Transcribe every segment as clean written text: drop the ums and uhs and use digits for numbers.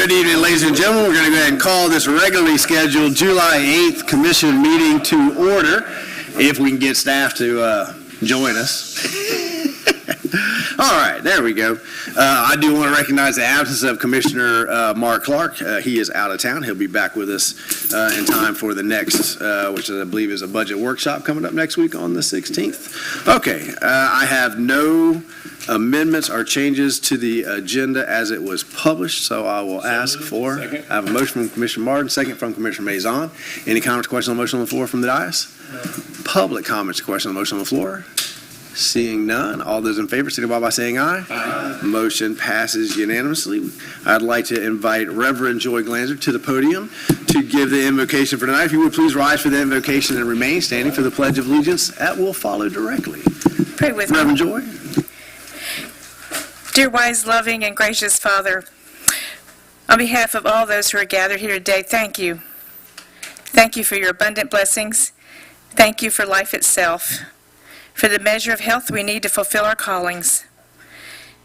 Good evening, ladies and gentlemen. We're going to go ahead and call this regularly scheduled July 8th Commission meeting to order, if we can get staff to join us. All right, there we go. I do want to recognize the absence of Commissioner Mark Clark. He is out of town. He'll be back with us in time for the next, which I believe is a budget workshop coming up next week on the 16th. Okay, I have no amendments or changes to the agenda as it was published, so I will ask for, I have a motion from Commissioner Martin, second from Commissioner Mazon. Any comments, questions on the motion on the floor from the dais? Public comments, questions on the motion on the floor? Seeing none, all those in favor signify by saying aye. Aye. Motion passes unanimously. I'd like to invite Reverend Joy Glanzer to the podium to give the invocation for tonight. If you would please rise for the invocation and remain standing for the Pledge of Allegiance. That will follow directly. Pray with me. Reverend Joy. Dear wise, loving, and gracious Father, on behalf of all those who are gathered here today, thank you. Thank you for your abundant blessings. Thank you for life itself, for the measure of health we need to fulfill our callings.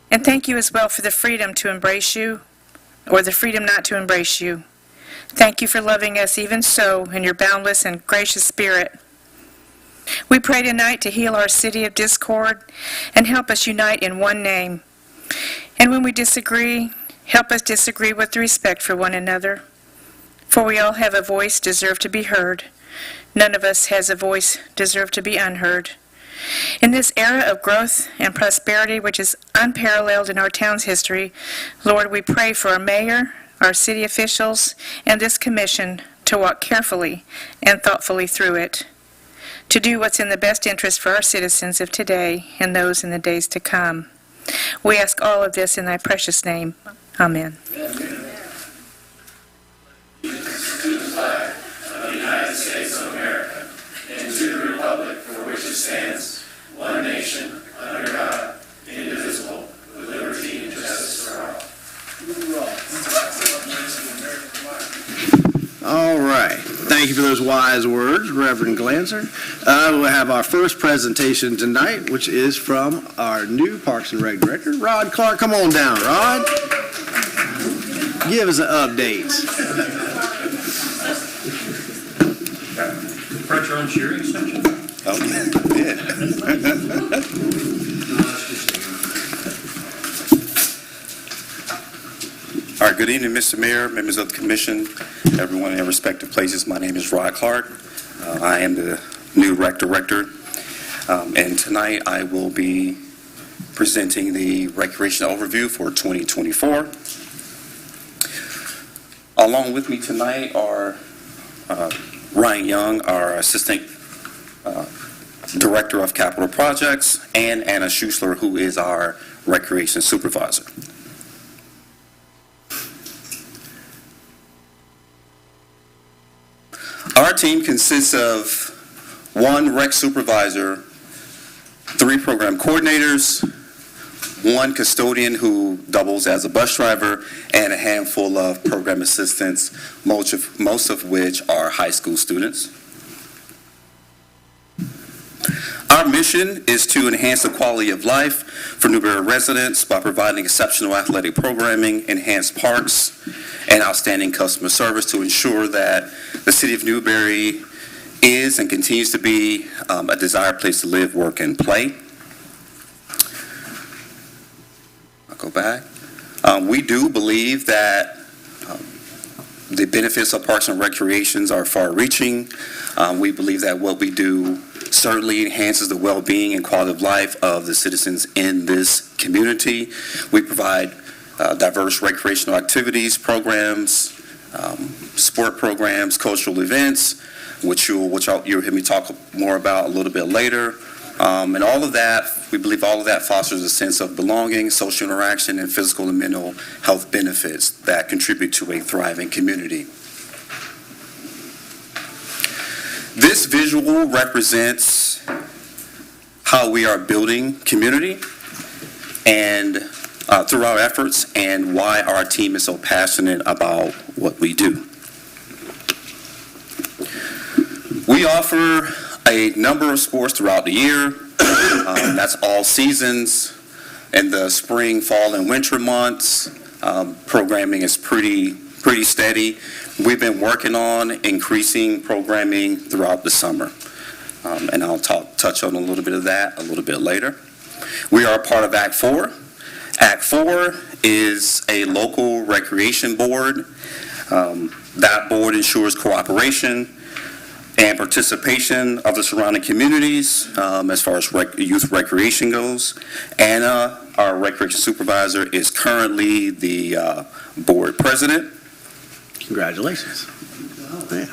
And thank you as well for the freedom to embrace you, or the freedom not to embrace you. Thank you for loving us even so in your boundless and gracious spirit. We pray tonight to heal our city of discord and help us unite in one name. And when we disagree, help us disagree with respect for one another. For we all have a voice deserved to be heard. None of us has a voice deserved to be unheard. In this era of growth and prosperity, which is unparalleled in our town's history, Lord, we pray for our mayor, our city officials, and this commission to walk carefully and thoughtfully through it, to do what's in the best interest for our citizens of today and those in the days to come. We ask all of this in thy precious name. Amen. Stands, one nation, under God, indivisible, with liberty and justice for all. All right. Thank you for those wise words, Reverend Glanzer. We'll have our first presentation tonight, which is from our new Parks and Rec Director, Rod Clark. Come on down, Rod. Give us an update. Pressure on cheering section? Oh, yeah. All right, good evening, Mr. Mayor, members of the commission, everyone in their respective places. My name is Rod Clark. I am the new rec director, and tonight I will be presenting the recreation overview for 2024. Along with me tonight are Ryan Young, our assistant Director of Capital Projects, and Anna Schussler, who is our Recreation Supervisor. Our team consists of one Rec Supervisor, 3 program coordinators, 1 custodian who doubles as a bus driver, and a handful of program assistants, most of which are high school students. Our mission is to enhance the quality of life for Newberry residents by providing exceptional athletic programming, enhanced parks, and outstanding customer service to ensure that the city of Newberry is and continues to be a desired place to live, work, and play. I'll go back. We do believe that the benefits of parks and recreations are far-reaching. We believe that what we do certainly enhances the well-being and quality of life of the citizens in this community. We provide diverse recreational activities, programs, sport programs, cultural events, which you'll hear me talk more about a little bit later. And all of that, we believe all of that fosters a sense of belonging, social interaction, and physical and mental health benefits that contribute to a thriving community. This visual represents how we are building community and through our efforts, and why our team is so passionate about what we do. We offer a number of sports throughout the year. That's all seasons. In the spring, fall, and winter months, Programming is pretty steady. We've been working on increasing programming throughout the summer, and I'll touch on a little bit of that a little bit later. We are a part of Act 4. Act 4 is a local recreation board. That board ensures cooperation and participation of the surrounding communities as far as youth recreation goes. Anna, our recreation supervisor, is currently the board president. Congratulations. Yeah.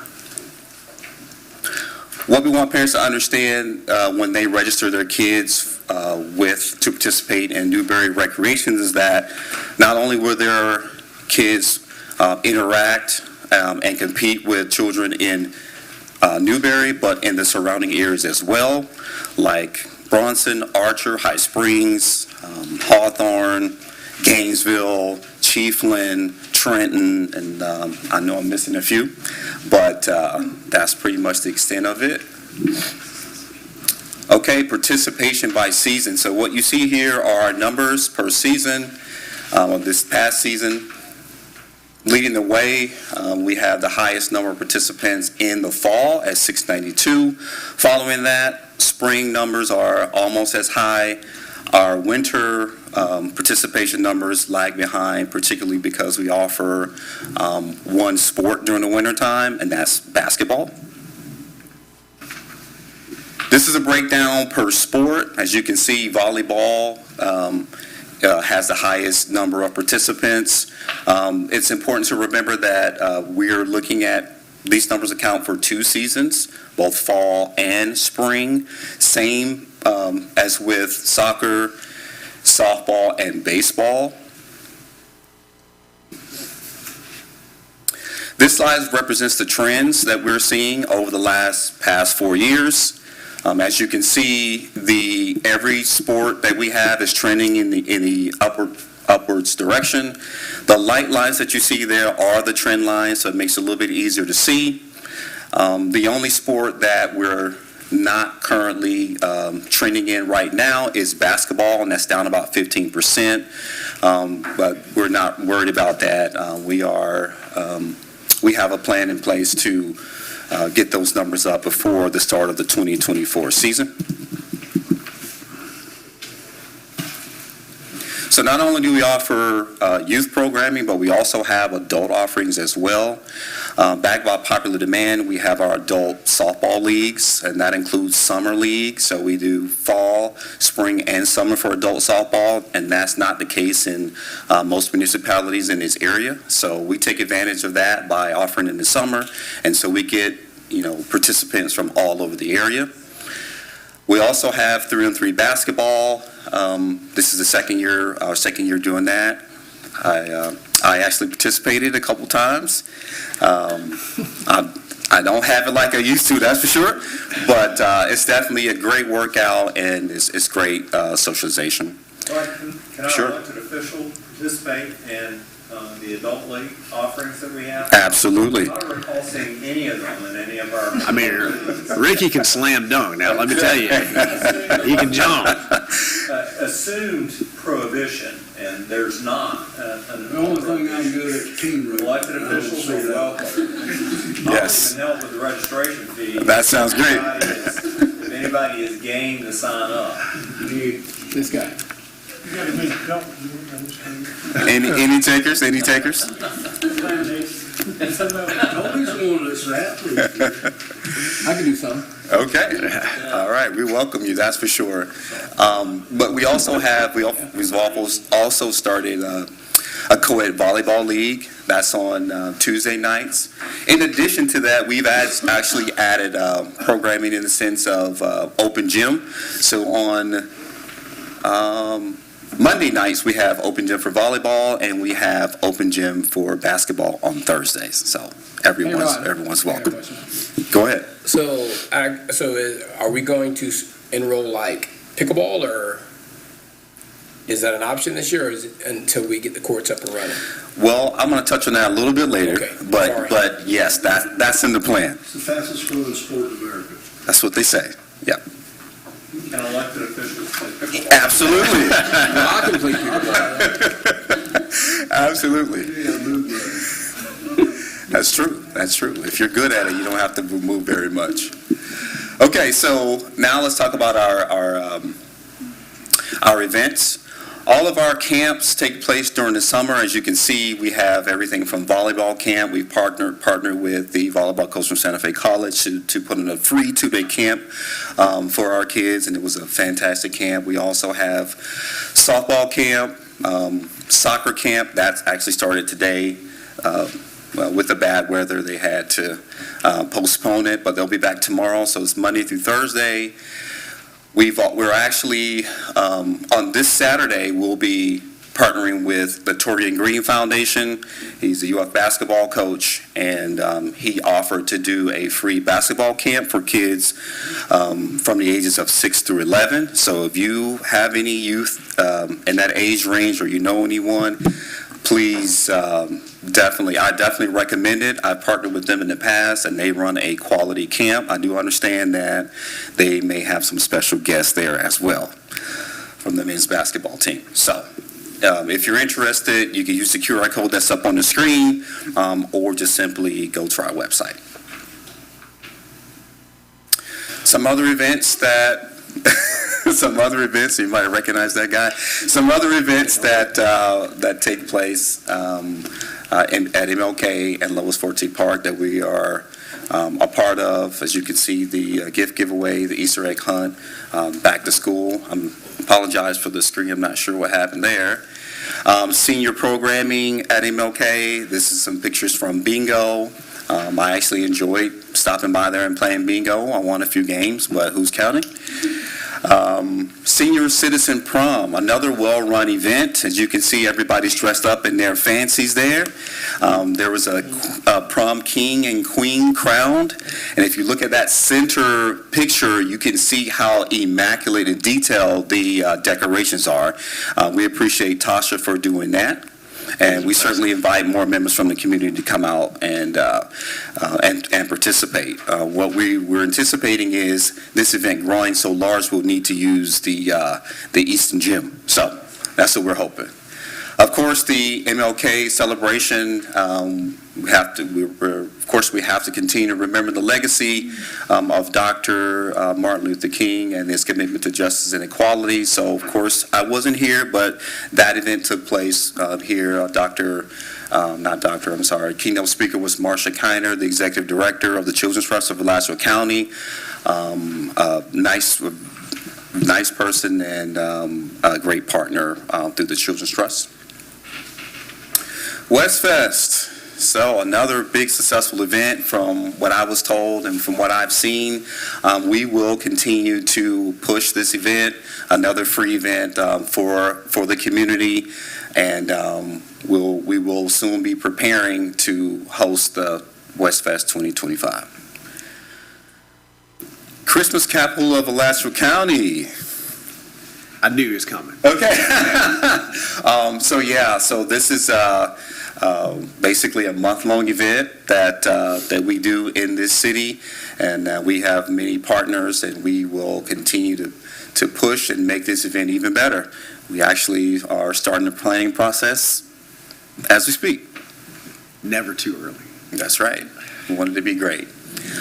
What we want parents to understand when they register their kids to participate in Newberry Recreations is that not only will their kids interact and compete with children in Newberry, but in the surrounding areas as well, like Bronson, Archer, High Springs, Hawthorne, Gainesville, Chiefland, Trenton, and I know I'm missing a few, but that's pretty much the extent of it. Okay, participation by season. So what you see here are numbers per season. This past season, leading the way, we have the highest number of participants in the fall at 692. Following that, spring numbers are almost as high. Our winter participation numbers lag behind, particularly because we offer one sport during the wintertime, and that's basketball. This is a breakdown per sport. As you can see, volleyball has the highest number of participants. It's important to remember that we're looking at these numbers account for 2 seasons, both fall and spring. Same as with soccer, softball, and baseball. This slide represents the trends that we're seeing over the past 4 years. As you can see, every sport that we have is trending in the upwards direction. The light lines that you see there are the trend lines, so it makes it a little bit easier to see. The only sport that we're not currently trending in right now is basketball, and that's down about 15%. But we're not worried about that. We have a plan in place to get those numbers up before the start of the 2024 season. So not only do we offer youth programming, but we also have adult offerings as well. Backed by popular demand, we have our adult softball leagues, and that includes summer leagues. So we do fall, spring, and summer for adult softball, and that's not the case in most municipalities in this area. So we take advantage of that by offering in the summer, and so we get participants from all over the area. We also have 3-on-3 basketball. This is our second year doing that. I actually participated a couple times. I don't have it like I used to, that's for sure, but it's definitely a great workout, and it's great socialization. Can our Sure. elected official participate in the adult league offerings that we have? Absolutely. I don't recall seeing any of them in any of our... I mean, Ricky can slam dunk. Now, let me tell you, he can jump. Assumed prohibition, and there's not. The only thing I'm good at team room. Elected officials are welcome. Yes. We can help with the registration fee. That sounds great. If anybody is game to sign up. This guy. Any takers? Any takers? Nobody's wanted us that. I can do something. Okay. All right. We welcome you. That's for sure. But we've also started a co-ed volleyball league. That's on Tuesday nights. In addition to that, we've actually added programming in the sense of open gym. So on Monday nights, we have open gym for volleyball, and we have open gym for basketball on Thursdays. So everyone's welcome. Go ahead. So are we going to enroll like pickleball, or is that an option this year, or is it until we get the courts up and running? Well, I'm going to touch on that a little bit later, Okay. but yes, that's in the plan. It's the fastest growing sport in America. That's what they say. Yeah. Can elected officials play pickleball? Absolutely. I can play pickleball. Absolutely. Yeah, move that. That's true. That's true. If you're good at it, you don't have to move very much. Okay, so now let's talk about our events. All of our camps take place during the summer. As you can see, we have everything from volleyball camp. We've partnered with the volleyball coach from Santa Fe College to put in a free 2-day camp for our kids, and it was a fantastic camp. We also have softball camp, soccer camp. That actually started today. Well, with the bad weather, they had to postpone it, but they'll be back tomorrow. So it's Monday through Thursday. We're actually, on this Saturday, we'll be partnering with the Torian Green Foundation. He's a UF basketball coach, and he offered to do a free basketball camp for kids from the ages of 6 through 11. So if you have any youth in that age range, or you know anyone, please, I definitely recommend it. I've partnered with them in the past, and they run a quality camp. I do understand that they may have some special guests there as well from the men's basketball team. So if you're interested, you can use the QR code that's up on the screen, or just simply go to our website. Some other events, you might recognize that guy. Some other events that take place at MLK and Lois Forte Park that we are a part of. As you can see, the gift giveaway, the Easter egg hunt, back to school. I apologize for the screen. I'm not sure what happened there. Senior programming at MLK. This is some pictures from bingo. I actually enjoyed stopping by there and playing bingo. I won a few games, but who's counting? Senior Citizen Prom, another well-run event. As you can see, everybody's dressed up in their fancies there. There was a prom king and queen crowned, and if you look at that center picture, you can see how immaculate and detailed the decorations are. We appreciate Tasha for doing that. And we certainly invite more members from the community to come out and participate. What we're anticipating is this event growing so large, we'll need to use the Easton Gym. So that's what we're hoping. Of course, the MLK celebration, we have to continue to remember the legacy of Dr. Martin Luther King and his commitment to justice and equality. So, of course, I wasn't here, but that event took place here. Keynote speaker was Marsha Kiner, the executive director of the Children's Trust of Alachua County. Nice person and a great partner through the Children's Trust. Westfest. So another big successful event from what I was told and from what I've seen. We will continue to push this event, another free event for the community, and we will soon be preparing to host the Westfest 2025. Christmas capital of Alachua County. I knew he was coming. Okay. So this is basically a month-long event that we do in this city, and we have many partners, and we will continue to push and make this event even better. We actually are starting the planning process as we speak. Never too early. That's right. We want it to be great.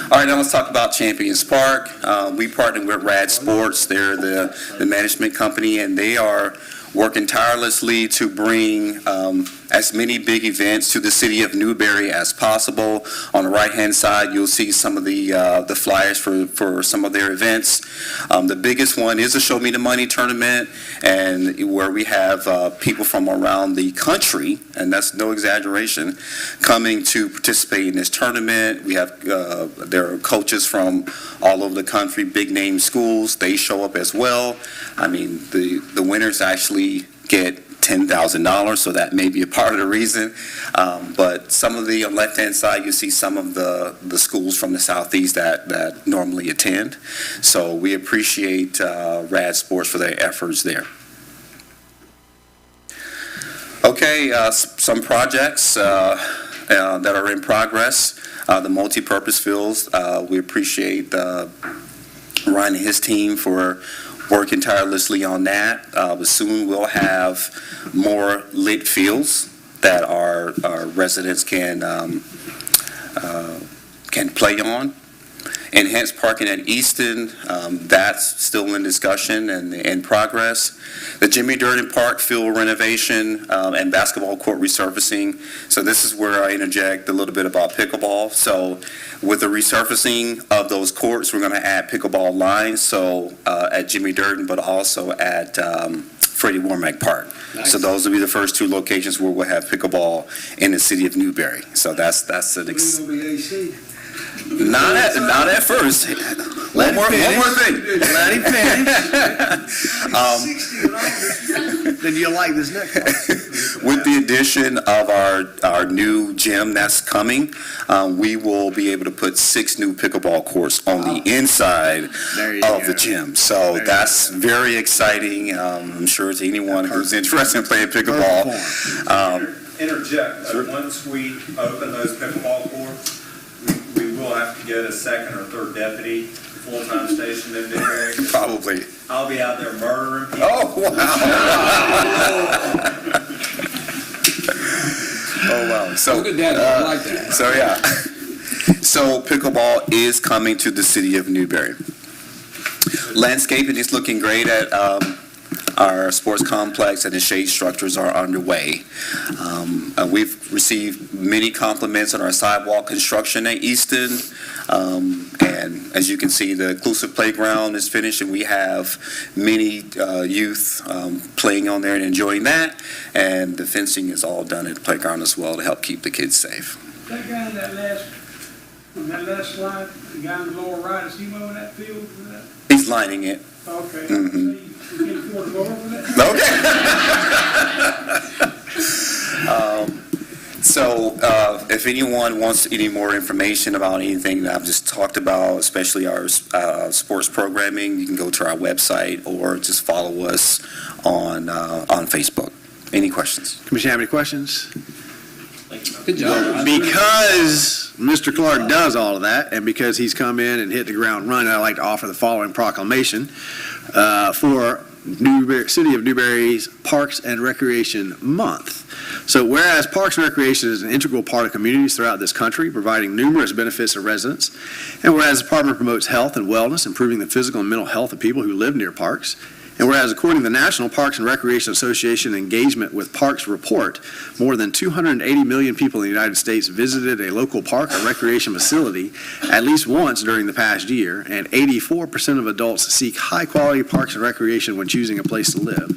All right, now let's talk about Champions Park. We partner with Rad Sports. They're the management company, and they are working tirelessly to bring as many big events to the city of Newberry as possible. On the right-hand side, you'll see some of the flyers for some of their events. The biggest one is a Show Me the Money tournament, and where we have people from around the country, and that's no exaggeration, coming to participate in this tournament. We have there are coaches from all over the country, big-name schools. They show up as well. I mean, the winners actually get $10,000, so that may be a part of the reason. But some of the, on the left-hand side, you see some of the schools from the Southeast that normally attend. So we appreciate Rad Sports for their efforts there. Okay, some projects that are in progress. The multi-purpose fields, we appreciate Ryan and his team for working tirelessly on that. But soon we'll have more lit fields that our residents can play on. Enhanced parking at Easton, that's still in discussion and in progress. The Jimmy Durden Park field renovation and basketball court resurfacing. So this is where I interject a little bit about pickleball. So with the resurfacing of those courts, we're going to add pickleball lines, so at Jimmy Durden, but also at Freddie Womack Park. Nice. So those will be the first two locations where we'll have pickleball in the city of Newberry. So that's an It's gonna be AC. not at first. One more thing. Let him finish. 60 and older. Then you'll like this next one. With the addition of our new gym that's coming, we will be able to put 6 new pickleball courts on the inside There you of go. the gym. So There you that's very exciting. I'm sure to anyone who's interested in playing pickleball. Interject, once we open those pickleball courts, we will have to get a second or third deputy, full-time station in Newberry. Probably. I'll be out there murdering people. Oh, wow. Oh, wow. So, Good dad, I like that. So, yeah. So pickleball is coming to the city of Newberry. Landscaping is looking great at our sports complex, and the shade structures are underway. We've received many compliments on our sidewalk construction at Easton. And as you can see, the inclusive playground is finished, and we have many youth playing on there and enjoying that. And the fencing is all done at the playground as well to help keep the kids safe. That guy on that last slide, the guy on the lower right, is he mowing that field for that? He's lining it. Okay. Mhm. So you can afford to go over for that? Okay. So if anyone wants any more information about anything that I've just talked about, especially our sports programming, you can go to our website or just follow us on Facebook. Any questions? Commissioner, have any questions? Good job. Because Mr. Clark does all of that, and because he's come in and hit the ground running, I'd like to offer the following proclamation for City of Newberry's Parks and Recreation Month. So whereas Parks and Recreation is an integral part of communities throughout this country, providing numerous benefits to residents, and whereas the department promotes health and wellness, improving the physical and mental health of people who live near parks, and whereas according to the National Parks and Recreation Association Engagement with Parks report, more than 280 million people in the United States visited a local park or recreation facility at least once during the past year, and 84% of adults seek high-quality parks and recreation when choosing a place to live.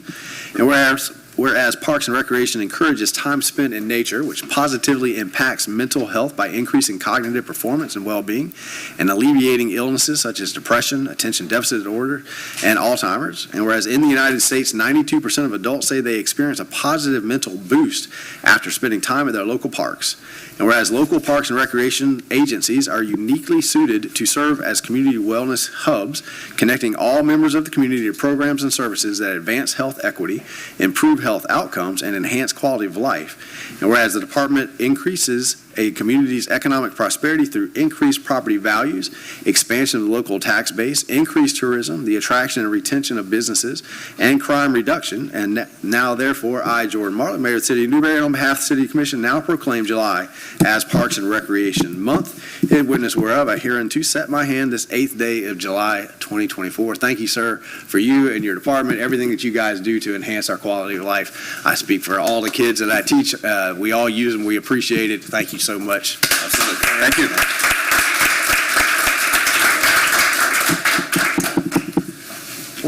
And whereas Parks and Recreation encourages time spent in nature, which positively impacts mental health by increasing cognitive performance and well-being, and alleviating illnesses such as depression, attention deficit disorder, and Alzheimer's. And whereas in the United States, 92% of adults say they experience a positive mental boost after spending time at their local parks. And whereas local parks and recreation agencies are uniquely suited to serve as community wellness hubs, connecting all members of the community to programs and services that advance health equity, improve health outcomes, and enhance quality of life. And whereas the department increases a community's economic prosperity through increased property values, expansion of the local tax base, increased tourism, the attraction and retention of businesses, and crime reduction. And now, therefore, I, Jordan Marlin, Mayor of the City of Newberry, on behalf of the City Commission, now proclaim July as Parks and Recreation Month, in witness whereof I hereunto set my hand this 8th day of July 2024. Thank you, sir, for you and your department, everything that you guys do to enhance our quality of life. I speak for all the kids that I teach. We all use them. We appreciate it. Thank you so much. Absolutely. Thank you.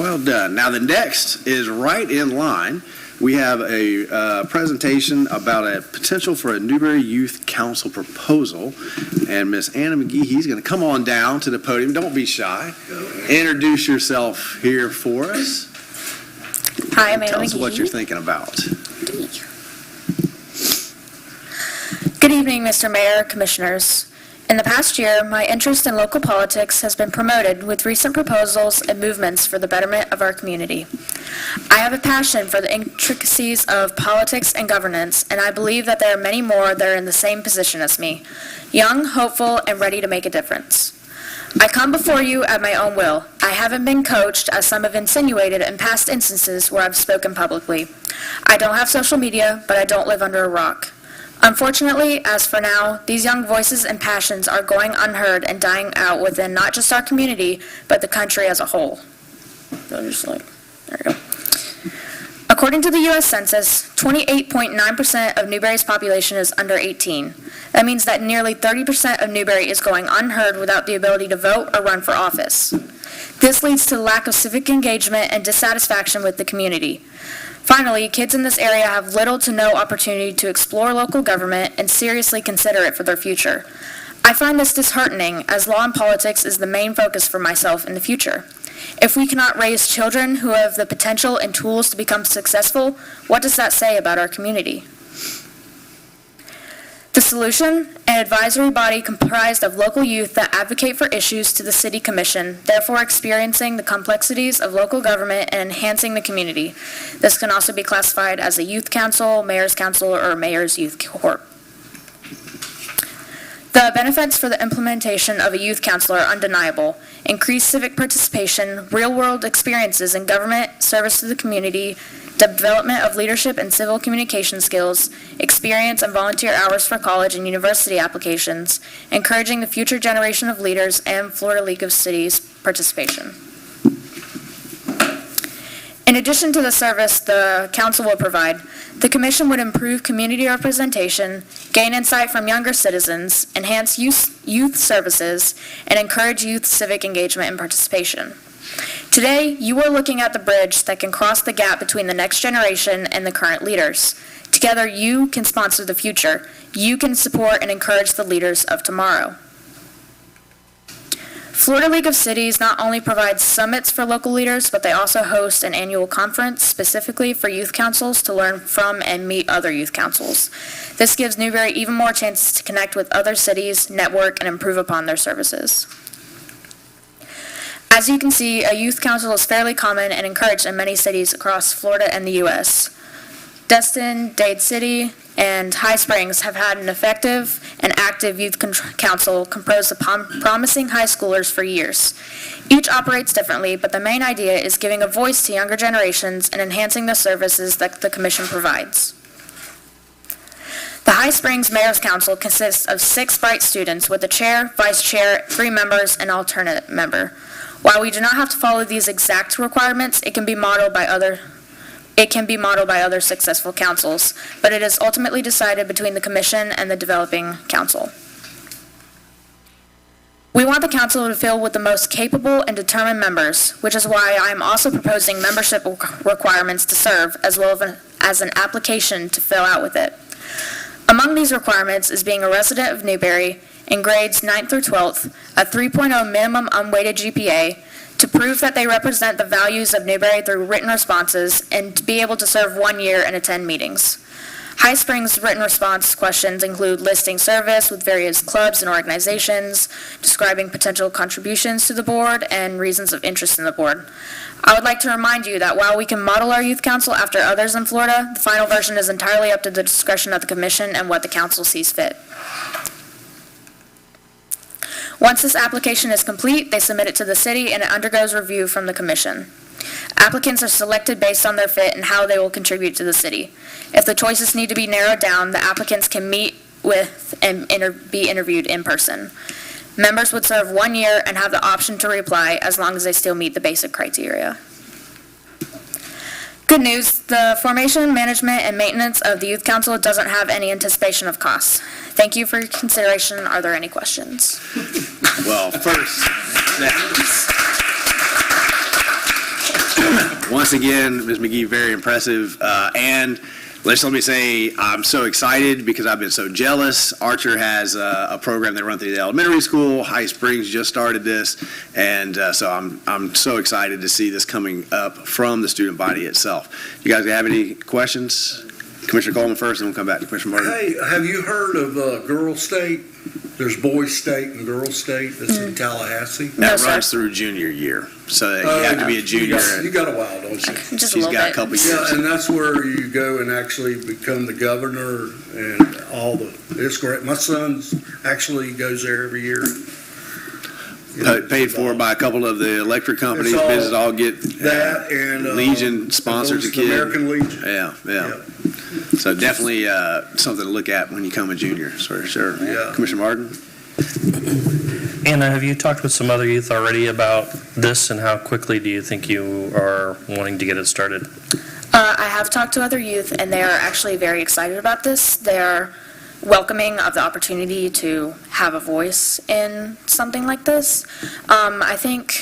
Well done. Now, the next is right in line. We have a presentation about a potential for a Newberry Youth Council proposal. And Miss Anna McGee, he's going to come on down to the podium. Don't be shy. Introduce yourself here for us. Hi, I'm Anna Tell us what you're McGee. thinking about. Good evening, Mr. Mayor, Commissioners. In the past year, my interest in local politics has been promoted with recent proposals and movements for the betterment of our community. I have a passion for the intricacies of politics and governance, and I believe that there are many more that are in the same position as me, young, hopeful, and ready to make a difference. I come before you at my own will. I haven't been coached, as some have insinuated in past instances where I've spoken publicly. I don't have social media, but I don't live under a rock. Unfortunately, as for now, these young voices and passions are going unheard and dying out within not just our community, but the country as a whole. So just like, there you go. According to the U.S. Census, 28.9% of Newberry's population is under 18. That means that nearly 30% of Newberry is going unheard without the ability to vote or run for office. This leads to lack of civic engagement and dissatisfaction with the community. Finally, kids in this area have little to no opportunity to explore local government and seriously consider it for their future. I find this disheartening, as law and politics is the main focus for myself in the future. If we cannot raise children who have the potential and tools to become successful, what does that say about our community? The solution? An advisory body comprised of local youth that advocate for issues to the city commission, therefore experiencing the complexities of local government and enhancing the community. This can also be classified as a youth council, mayor's council, or mayor's youth corp. The benefits for the implementation of a youth council are undeniable. Increased civic participation, real-world experiences in government, service to the community, development of leadership and civil communication skills, experience and volunteer hours for college and university applications, encouraging the future generation of leaders, and Florida League of Cities participation. In addition to the service the council will provide, the commission would improve community representation, gain insight from younger citizens, enhance youth services, and encourage youth civic engagement and participation. Today, you are looking at the bridge that can cross the gap between the next generation and the current leaders. Together, you can sponsor the future. You can support and encourage the leaders of tomorrow. Florida League of Cities not only provides summits for local leaders, but they also host an annual conference specifically for youth councils to learn from and meet other youth councils. This gives Newberry even more chances to connect with other cities, network, and improve upon their services. As you can see, a youth council is fairly common and encouraged in many cities across Florida and the U.S. Destin, Dade City, and High Springs have had an effective and active youth council composed of promising high schoolers for years. Each operates differently, but the main idea is giving a voice to younger generations and enhancing the services that the commission provides. The High Springs Mayor's Council consists of 6 bright students with a chair, vice chair, 3 members, and alternate member. While we do not have to follow these exact requirements, it can be modeled by other successful councils, but it is ultimately decided between the commission and the developing council. We want the council to fill with the most capable and determined members, which is why I am also proposing membership requirements to serve, as well as an application to fill out with it. Among these requirements is being a resident of Newberry in grades 9th through 12th, a 3.0 minimum unweighted GPA, to prove that they represent the values of Newberry through written responses, and to be able to serve 1 year and attend meetings. High Springs written response questions include listing service with various clubs and organizations, describing potential contributions to the board, and reasons of interest in the board. I would like to remind you that while we can model our youth council after others in Florida, the final version is entirely up to the discretion of the commission and what the council sees fit. Once this application is complete, they submit it to the city and it undergoes review from the commission. Applicants are selected based on their fit and how they will contribute to the city. If the choices need to be narrowed down, the applicants can meet with and be interviewed in person. Members would serve 1 year and have the option to reapply as long as they still meet the basic criteria. Good news, the formation, management, and maintenance of the Youth Council doesn't have any anticipation of costs. Thank you for your consideration. Are there any questions? Well, first, once again, Ms. McGee, very impressive. And let me say, I'm so excited because I've been so jealous. Archer has a program they run through the elementary school. High Springs just started this. And so I'm so excited to see this coming up from the student body itself. You guys have any questions? Commissioner Coleman first, and we'll come back to Commissioner Martin. Hey, have you heard of Girl State? There's Boys State and Girl State that's in Tallahassee. That runs through junior year. So you have to be a junior. You got a while, don't you? Just She's a little got bit. a couple years. Yeah, and that's where you go and actually become the governor and all the, it's great. My son actually goes there every year. Paid for by a couple of the electric companies, It's all- businesses all get. That and. Legion sponsors a those- kid. American Legion. Yeah. So definitely something to look at when you come a junior, for sure. Yeah. Commissioner Martin? Anna, have you talked with some other youth already about this, and how quickly do you think you are wanting to get it started? I have talked to other youth, and they are actually very excited about this. They are welcoming of the opportunity to have a voice in something like this. I think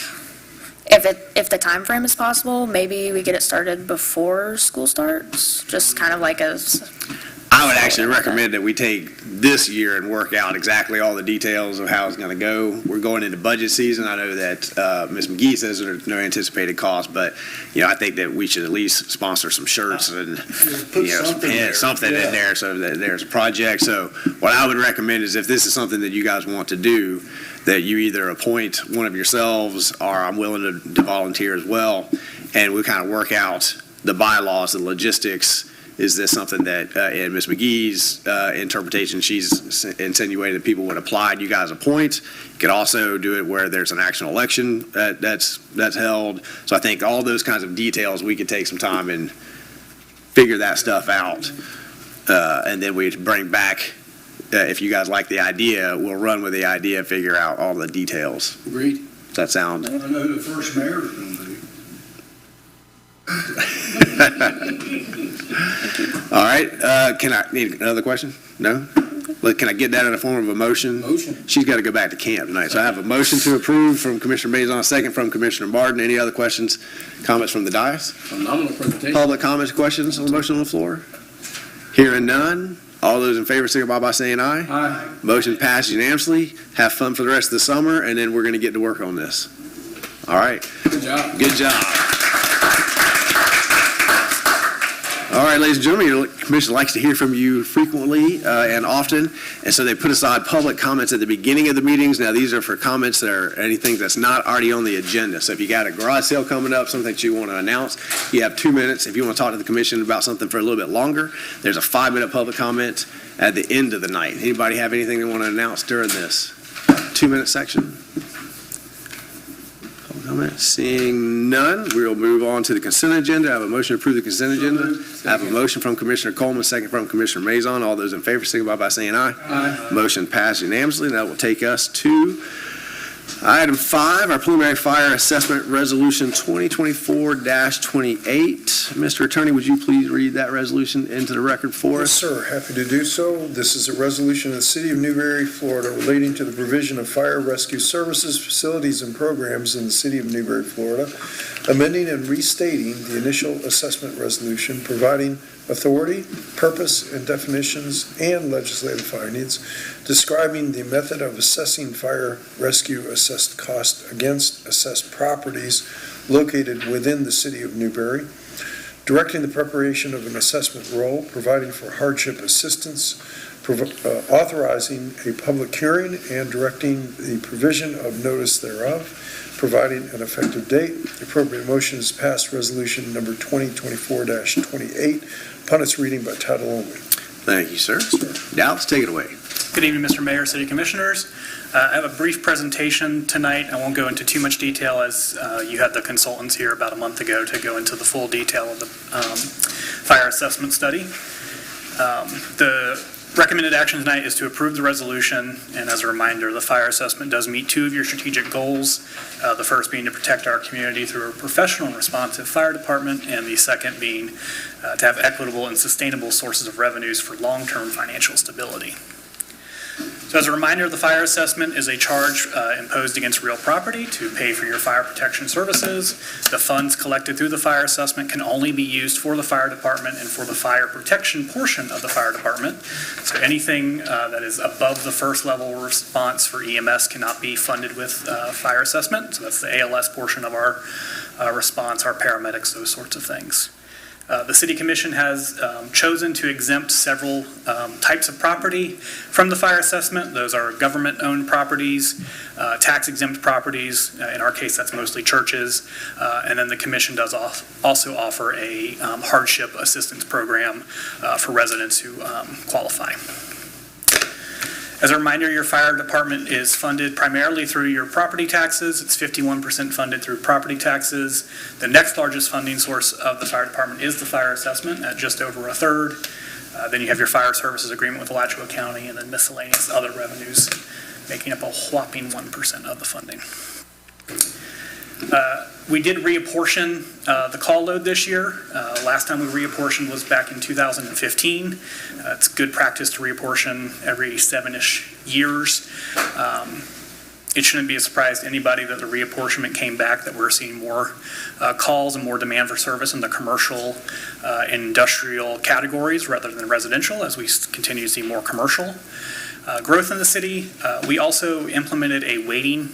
if the time frame is possible, maybe we get it started before school starts, just kind of like as. I would actually recommend that we take this year and work out exactly all the details of how it's going to go. We're going into budget season. I know that Ms. McGee says there's no anticipated cost, but, I think that we should at least sponsor some shirts and, Put some something there. pens, something in there so that there's a project. So what I would recommend is if this is something that you guys want to do, that you either appoint one of yourselves, or I'm willing to volunteer as well, and we kind of work out the bylaws, the logistics. Is this something that, in Ms. McGee's interpretation, she's insinuating that people would apply and you guys appoint? You could also do it where there's an actual election that's held. So I think all those kinds of details, we could take some time and figure that stuff out. And then we'd bring back, if you guys like the idea, we'll run with the idea, figure out all the details. Agreed. Does that sound? I know who the first mayor is going to be. All right, can I, need another question? No? Look, can I get that in the form of a motion? Motion. She's got to go back to camp tonight, so I have a motion to approve from Commissioner Maison, a second from Commissioner Barton. Any other questions, comments from the dais? Phenomenal presentation. Public comments, questions on the motion on the floor? Hearing none, all those in favor signify by saying aye. Aye. Motion passed unanimously. Have fun for the rest of the summer, and then we're going to get to work on this. All right, Good job. good job. All right, ladies and gentlemen, the commission likes to hear from you frequently and often, and so they put aside public comments at the beginning of the meetings. Now, these are for comments that are anything that's not already on the agenda. So if you got a garage sale coming up, something that you want to announce, you have 2 minutes. If you want to talk to the commission about something for a little bit longer, there's a 5-minute public comment at the end of the night. Anybody have anything they want to announce during this 2-minute section? Comment? Seeing none, we'll move on to the consent agenda. I have a motion to approve the consent agenda. I have a motion from Commissioner Coleman, second from Commissioner Maison. All those in favor signify by saying aye. Aye. Motion passed unanimously. That will take us to item 5, our preliminary fire assessment resolution 2024-28. Mr. Attorney, would you please read that resolution into the record for Yes, us? sir. Happy to do so. This is a resolution of the City of Newberry, Florida, relating to the provision of fire rescue services, facilities, and programs in the City of Newberry, Florida, amending and restating the initial assessment resolution, providing authority, purpose, and definitions, and legislative findings, describing the method of assessing fire rescue assessed cost against assessed properties located within the City of Newberry, directing the preparation of an assessment roll, providing for hardship assistance, authorizing a public hearing, and directing the provision of notice thereof, providing an effective date. The appropriate motion is passed resolution number 2024-28 upon its reading by title only. Thank you, sir. Dallas, take it away. Good evening, Mr. Mayor, City Commissioners. I have a brief presentation tonight. I won't go into too much detail as you had the consultants here about a month ago to go into the full detail of the fire assessment study. The recommended action tonight is to approve the resolution, and as a reminder, the fire assessment does meet 2 of your strategic goals, the first being to protect our community through a professional and responsive fire department, and the second being to have equitable and sustainable sources of revenues for long-term financial stability. So as a reminder, the fire assessment is a charge imposed against real property to pay for your fire protection services. The funds collected through the fire assessment can only be used for the fire department and for the fire protection portion of the fire department. So anything that is above the first level response for EMS cannot be funded with fire assessment. So that's the ALS portion of our response, our paramedics, those sorts of things. The City Commission has chosen to exempt several types of property from the fire assessment. Those are government-owned properties, tax-exempt properties. In our case, that's mostly churches. And then the Commission does also offer a hardship assistance program for residents who qualify. As a reminder, your fire department is funded primarily through your property taxes. It's 51% funded through property taxes. The next largest funding source of the fire department is the fire assessment at just over a third. Then you have your fire services agreement with Alachua County, and then miscellaneous other revenues making up a whopping 1% of the funding. We did reapportion the call load this year. Last time we reapportioned was back in 2015. It's good practice to reapportion every 7-ish years. It shouldn't be a surprise to anybody that the reapportionment came back, that we're seeing more calls and more demand for service in the commercial and industrial categories rather than residential, as we continue to see more commercial growth in the city. We also implemented a weighting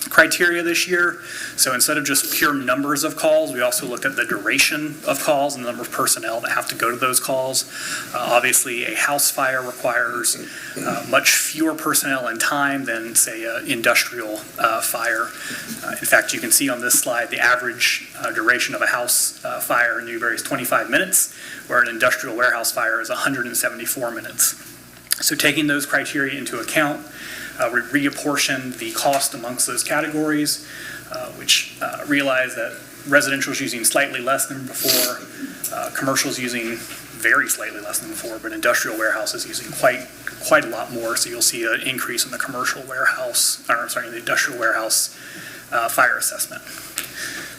criteria this year. So instead of just pure numbers of calls, we also looked at the duration of calls and the number of personnel that have to go to those calls. Obviously, a house fire requires much fewer personnel and time than, say, an industrial fire. In fact, you can see on this slide the average duration of a house fire in Newberry is 25 minutes, where an industrial warehouse fire is 174 minutes. So taking those criteria into account, we reapportioned the cost amongst those categories, which realized that residential is using slightly less than before, commercial is using very slightly less than before, but industrial warehouse is using quite a lot more. So you'll see an increase in the commercial warehouse, or I'm sorry, the industrial warehouse fire assessment.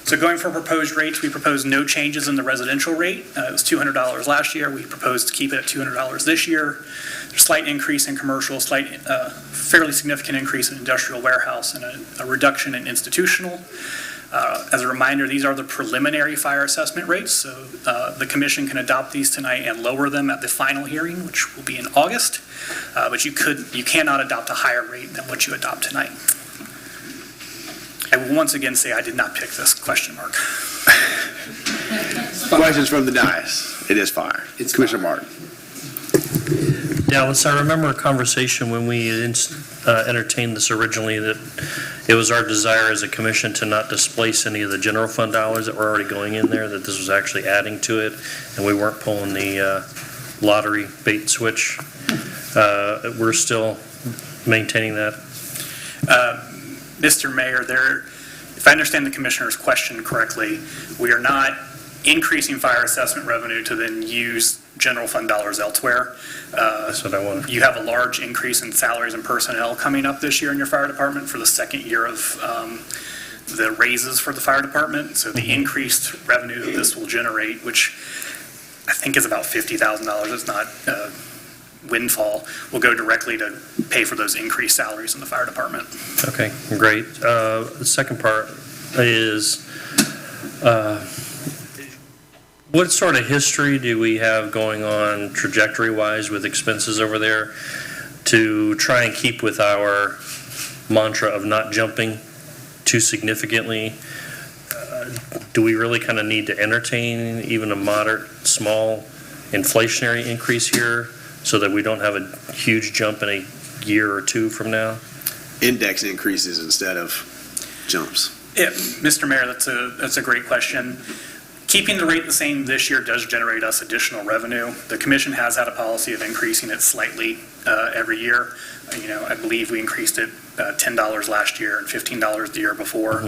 So going for proposed rates, we proposed no changes in the residential rate. It was $200 last year. We proposed to keep it at $200 this year. There's a slight increase in commercial, fairly significant increase in industrial warehouse, and a reduction in institutional. As a reminder, these are the preliminary fire assessment rates, so the commission can adopt these tonight and lower them at the final hearing, which will be in August. But you cannot adopt a higher rate than what you adopt tonight. I will once again say I did not pick this question mark. Questions from the dais. It is fire. It's Commissioner Martin. Dallas, I remember a conversation when we entertained this originally, that it was our desire as a commission to not displace any of the general fund dollars that were already going in there, that this was actually adding to it, and we weren't pulling the lottery bait switch. We're still maintaining that. Mr. Mayor, if I understand the commissioner's question correctly, we are not increasing fire assessment revenue to then use general fund dollars elsewhere. That's what I wanted. You have a large increase in salaries and personnel coming up this year in your fire department for the second year of the raises for the fire department. So the increased revenue that this will generate, which I think is about $50,000, it's not windfall, will go directly to pay for those increased salaries in the fire department. Okay, great. The second part is, what sort of history do we have going on trajectory-wise with expenses over there to try and keep with our mantra of not jumping too significantly? Do we really kind of need to entertain even a moderate, small inflationary increase here so that we don't have a huge jump in a year or two from now? Index increases instead of jumps. Yeah, Mr. Mayor, that's a great question. Keeping the rate the same this year does generate us additional revenue. The commission has had a policy of increasing it slightly every year. I believe we increased it $10 last year and $15 the year before.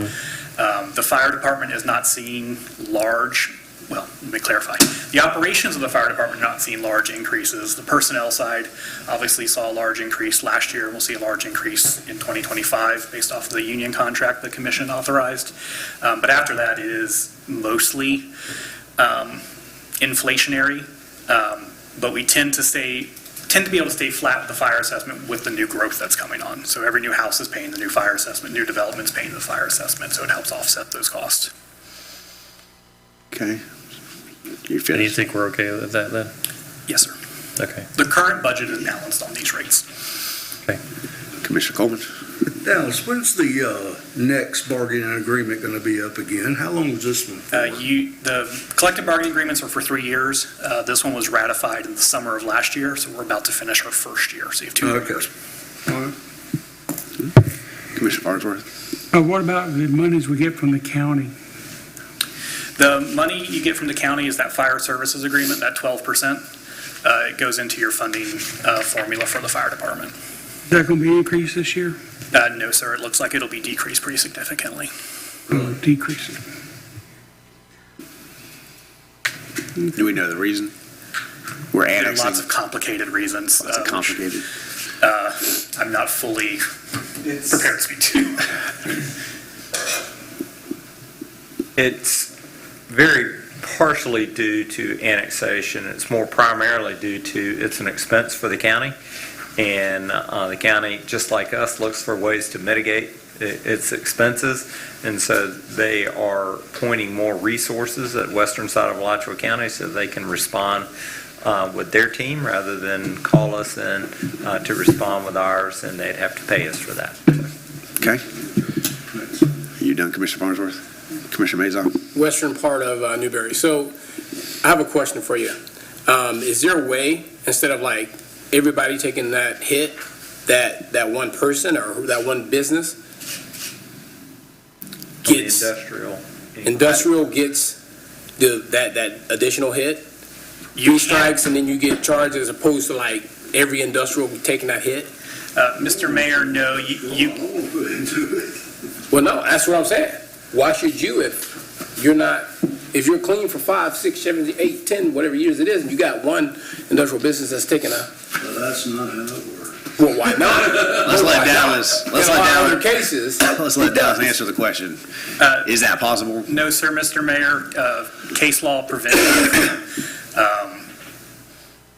The fire department is not seeing large, well, let me clarify. The operations of the fire department are not seeing large increases. The personnel side obviously saw a large increase last year. We'll see a large increase in 2025 based off of the union contract the commission authorized. But after that, it is mostly inflationary. But we tend to be able to stay flat with the fire assessment with the new growth that's coming on. So every new house is paying the new fire assessment, new development's paying the fire assessment, so it helps offset those costs. Okay. Do you think we're okay with that then? Yes, sir. Okay. The current budget is balanced on these rates. Commissioner Coleman. Dallas, when's the next bargaining agreement going to be up again? How long was this one for? The collective bargaining agreements are for 3 years. This one was ratified in the summer of last year, so we're about to finish our first year. So you have 2 more years. All right. Commissioner Farnsworth. What about the monies we get from the county? The money you get from the county is that fire services agreement, that 12%. it goes into your funding formula for the fire department. Is that going to be increased this year? No, sir, it looks like it'll be decreased pretty significantly. Decreasing? Do we know the reason? We're There are annexing. lots of complicated reasons. Lots of complicated. I'm not fully prepared to speak to. It's very partially due to annexation. It's more primarily due to, it's an expense for the county. And the county, just like us, looks for ways to mitigate its expenses. And so they are pointing more resources at western side of Alachua County so they can respond with their team rather than call us in to respond with ours, and they'd have to pay us for that. Okay. Are you done, Commissioner Farnsworth? Commissioner Mazon? Western part of Newberry. So I have a question for you. Is there a way, instead of like everybody taking that hit, that one person or that one business On the gets, industrial gets that additional hit? Three strikes and then you get charged as opposed to like every industrial taking that hit? Mr. Mayor, no, Well, no, that's what I'm saying. Why should you if you're clean for 5, 6, 7, 8, 10, whatever years it is, and you got one industrial business that's taking a... Well, that's not how it works. Well, why not? Let's let Dallas, In other cases, let's let Dallas answer the question. Is that possible? No, sir, Mr. Mayor. Case law prevents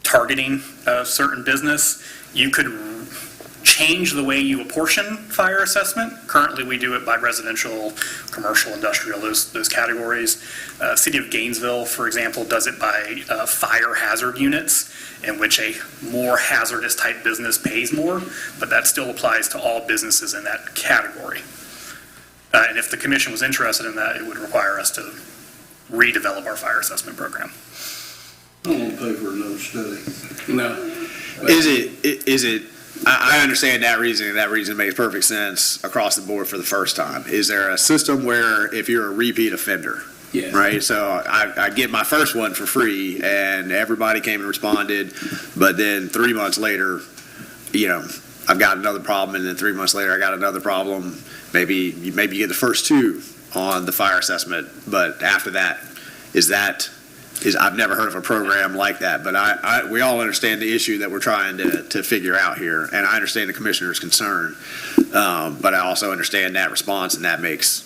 targeting a certain business. You could change the way you apportion fire assessment. Currently, we do it by residential, commercial, industrial, those categories. City of Gainesville, for example, does it by fire hazard units, in which a more hazardous type business pays more, but that still applies to all businesses in that category. And if the commission was interested in that, it would require us to redevelop our fire assessment program. I don't want to pay for another study. no. Is it, I understand that reason, and that reason makes perfect sense across the board for the first time. Is there a system where if you're a repeat offender, Yeah. right? So I get my first one for free, and everybody came and responded, but then 3 months later, I've got another problem, and then 3 months later, I got another problem. Maybe you get the first two on the fire assessment, but after that, I've never heard of a program like that, but we all understand the issue that we're trying to figure out here, and I understand the commissioner's concern, but I also understand that response, and that makes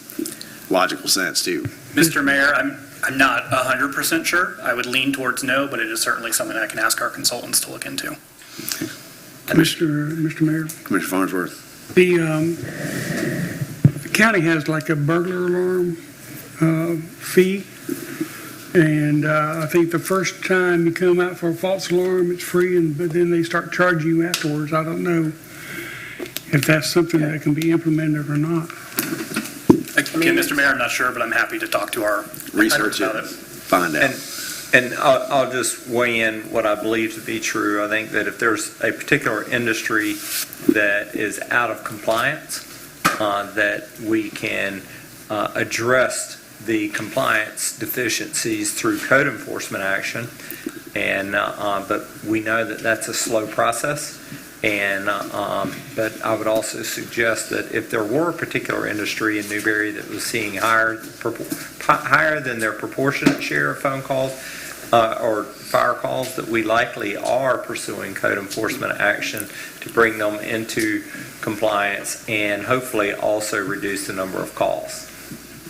logical sense too. Mr. Mayor, I'm not 100% sure. I would lean towards no, but it is certainly something I can ask our consultants to look into. Mr. Mayor, Commissioner Farnsworth. the county has like a burglar alarm fee, and I think the first time you come out for a false alarm, it's free, but then they start charging you afterwards. I don't know if that's something that can be implemented or not. Again, Mr. Mayor, I'm not sure, but I'm happy to talk to our Research experts about it, it. find out. And I'll just weigh in what I believe to be true. I think that if there's a particular industry that is out of compliance, that we can address the compliance deficiencies through code enforcement action. And but we know that that's a slow process. And but I would also suggest that if there were a particular industry in Newberry that was seeing higher than their proportionate share of phone calls or fire calls, that we likely are pursuing code enforcement action to bring them into compliance and hopefully also reduce the number of calls.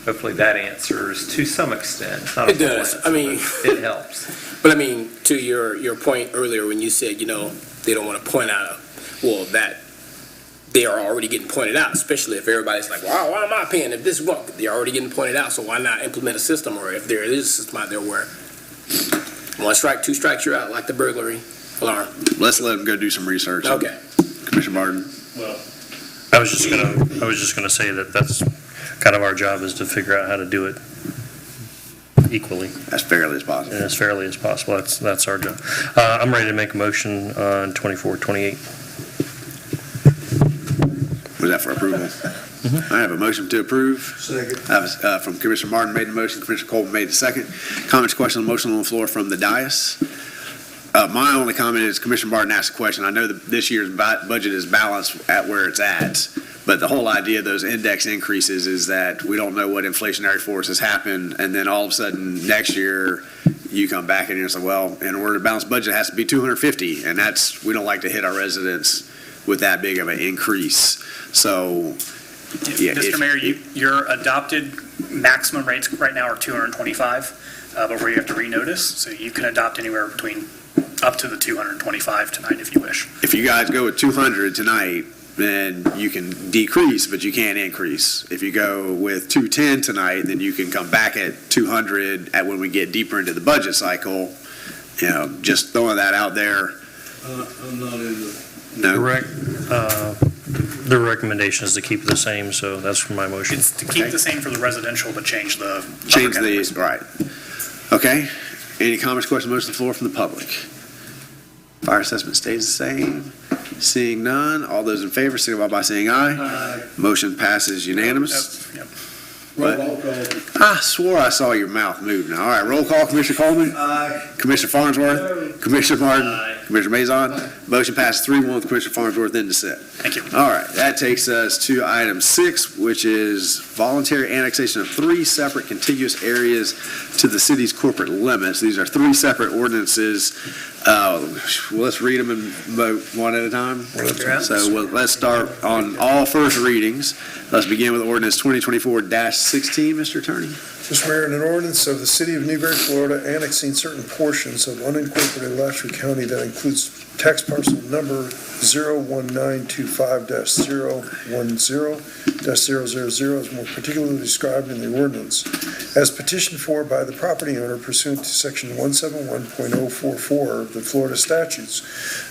Hopefully that answers to some extent. It's not a It does. full answer, I mean, but it helps. But I mean, to your point earlier when you said, they don't want to point out, that they are already getting pointed out, especially if everybody's like, well, why am I paying if this won't? They're already getting pointed out, so why not implement a system? Or if there is a system out there where 1 strike, 2 strikes, you're out, like the burglary alarm. Let's let them go do some research. Okay. Commissioner Martin. I was just gonna say that that's kind of our job, is to figure out how to do it equally As fairly as possible. and as fairly as possible. That's our job. I'm ready to make a motion on 2428. Was that for approval? I have a motion to approve. Second. I have, from Commissioner Martin made the motion, Commissioner Colvin made the second. Comments, questions, motion on the floor from the dais. My only comment is Commissioner Barton asked a question. I know that this year's budget is balanced at where it's at, but the whole idea of those index increases is that we don't know what inflationary forces happen, and then all of a sudden next year you come back and you're like, well, in order to balance budget, it has to be 250, and we don't like to hit our residents with that big of an increase. So, yeah. Mr. Mayor, your adopted maximum rates right now are 225, but where you have to renotice, so you can adopt anywhere between up to the 225 tonight if you wish. If you guys go with 200 tonight, then you can decrease, but you can't increase. If you go with 210 tonight, then you can come back at 200 when we get deeper into the budget cycle. Just throwing that out there. I'm not in the. No. The recommendation is to keep it the same, so that's my motion. It's to keep Okay. the same for the residential, but change the. Change these, right. Okay. Any comments, questions, motions on the floor from the public? Fire assessment stays the same. Seeing none, all those in favor signify by saying aye. Aye. Motion passes unanimous. Yep. Roll call. I swore I saw your mouth move now. All right, roll call, Commissioner Coleman. Aye. Commissioner Farnsworth. Commissioner Martin. Commissioner Mazon. Motion passes 3-1 with Commissioner Farnsworth in dissent. Thank you. All right, that takes us to item 6, which is voluntary annexation of 3 separate contiguous areas to the city's corporate limits. These are 3 separate ordinances. Let's read them and vote one at a time. So let's start on all first readings. Let's begin with ordinance 2024-16, Mr. Attorney. Mr. Mayor, in an ordinance of the City of Newberry, Florida, annexing certain portions of unincorporated Alachua County that includes tax parcel number 01925-010-000 is more particularly described in the ordinance, as petitioned for by the property owner pursuant to section 171.044 of the Florida statutes,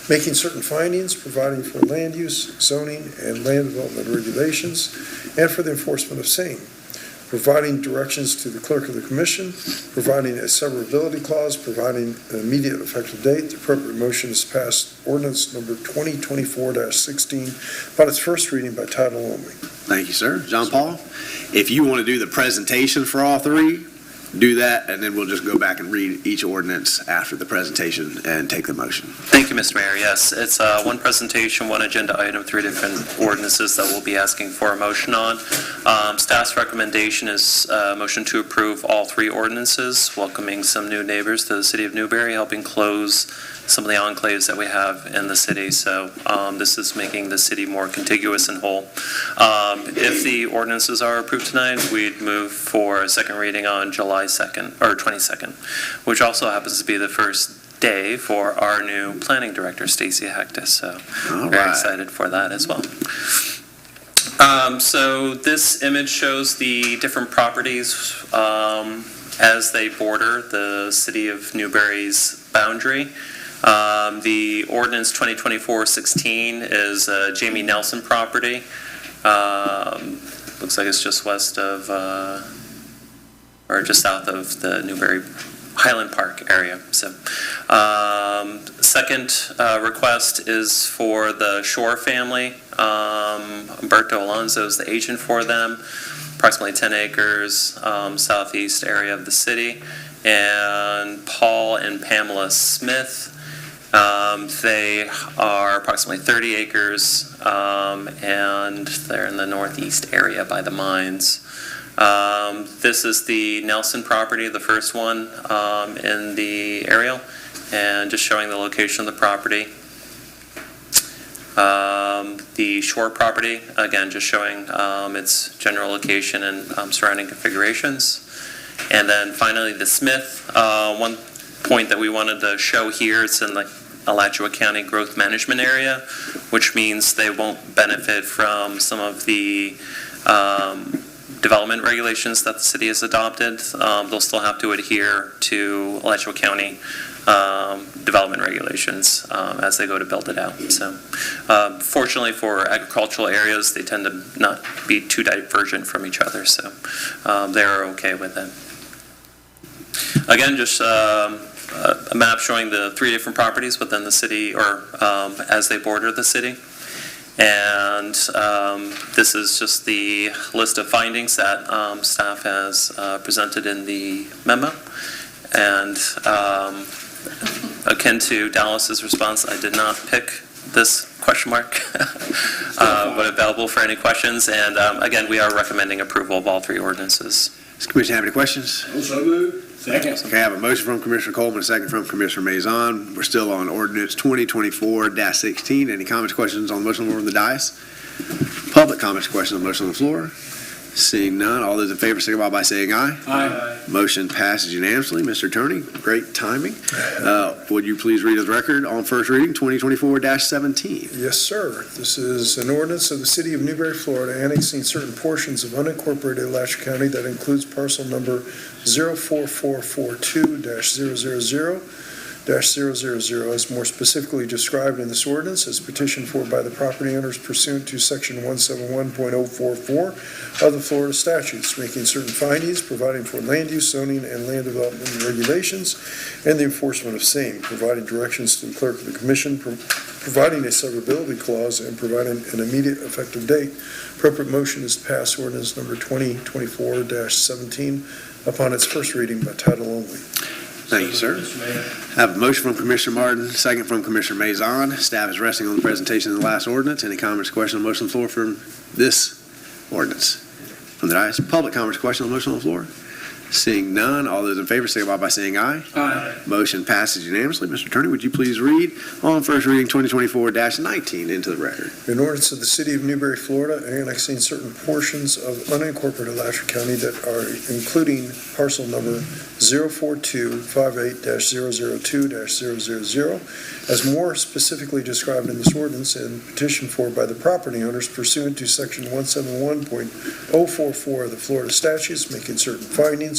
making certain findings, providing for land use, zoning, and land development regulations, and for the enforcement of same, providing directions to the clerk of the commission, providing a severability clause, providing an immediate effective date. The appropriate motion is passed ordinance number 2024-16 by its first reading by title only. Thank you, sir. John Paul, if you want to do the presentation for all 3, do that, and then we'll just go back and read each ordinance after the presentation and take the motion. Thank you, Mr. Mayor. Yes, it's one presentation, one agenda item, 3 different ordinances that we'll be asking for a motion on. Staff's recommendation is a motion to approve all 3 ordinances, welcoming some new neighbors to the city of Newberry, helping close some of the enclaves that we have in the city. So this is making the city more contiguous and whole. If the ordinances are approved tonight, we'd move for a second reading on July 2nd, or 22nd, which also happens to be the first day for our new planning director, Stacy Hectus. So very excited for that as well. So this image shows the different properties as they border the city of Newberry's boundary. The ordinance 2024-16 is a Jamie Nelson property. Looks like it's just west of, or just south of the Newberry Highland Park area. So, second request is for the Shore family. Umberto Alonso is the agent for them. Approximately 10 acres, southeast area of the city. And Paul and Pamela Smith. They are approximately 30 acres, and they're in the northeast area by the mines. This is the Nelson property, the first one in the aerial, and just showing the location of the property. The Shore property, again, just showing its general location and surrounding configurations. And then finally, the Smith, one point that we wanted to show here, it's in the Alachua County Growth Management Area, which means they won't benefit from some of the development regulations that the city has adopted. They'll still have to adhere to Alachua County development regulations as they go to build it out. So fortunately for agricultural areas, they tend to not be too divergent from each other, so they're okay with it. Again, just a map showing the 3 different properties within the city, or as they border the city. And this is just the list of findings that staff has presented in the memo. And akin to Dallas's response, I did not pick this question mark, but available for any questions. And again, we are recommending approval of all three ordinances. Does the commission have any questions? Also moved. Second. Okay, I have a motion from Commissioner Coleman, a second from Commissioner Maison. We're still on ordinance 2024-16. Any comments, questions on the motion on the floor of the dais? Public comments, questions on the motion on the floor? Seeing none, all those in favor signify by saying aye. Aye. Motion passes unanimously. Mr. Attorney, great timing. Would you please read the record on first reading, 2024-17? Yes, sir. This is an ordinance of the City of Newberry, Florida, annexing certain portions of unincorporated Alachua County that includes parcel number 04442-000-000 as more specifically described in this ordinance as petitioned for by the property owners pursuant to Section 171.044 of the Florida statutes, making certain findings, providing for land use, zoning, and land development regulations, and the enforcement of same, providing directions to the clerk of the commission, providing a severability clause, and providing an immediate effective date. Appropriate motion is to pass ordinance number 2024-17 upon its first reading by title only. Thank you, sir. I have a motion from Commissioner Martin, second from Commissioner Maison. Staff is resting on the presentation of the last ordinance. Any comments, questions on the motion on the floor for this ordinance? From the dais, public comments, questions on the motion on the floor? Seeing none, all those in favor signify by saying aye. Aye. Motion passes unanimously. Mr. Attorney, would you please read on first reading 2024-19 into the record? An ordinance of the City of Newberry, Florida, annexing certain portions of unincorporated Alachua County that are including parcel number 04258-002-000 as more specifically described in this ordinance and petitioned for by the property owners pursuant to Section 171.044 of the Florida statutes, making certain findings,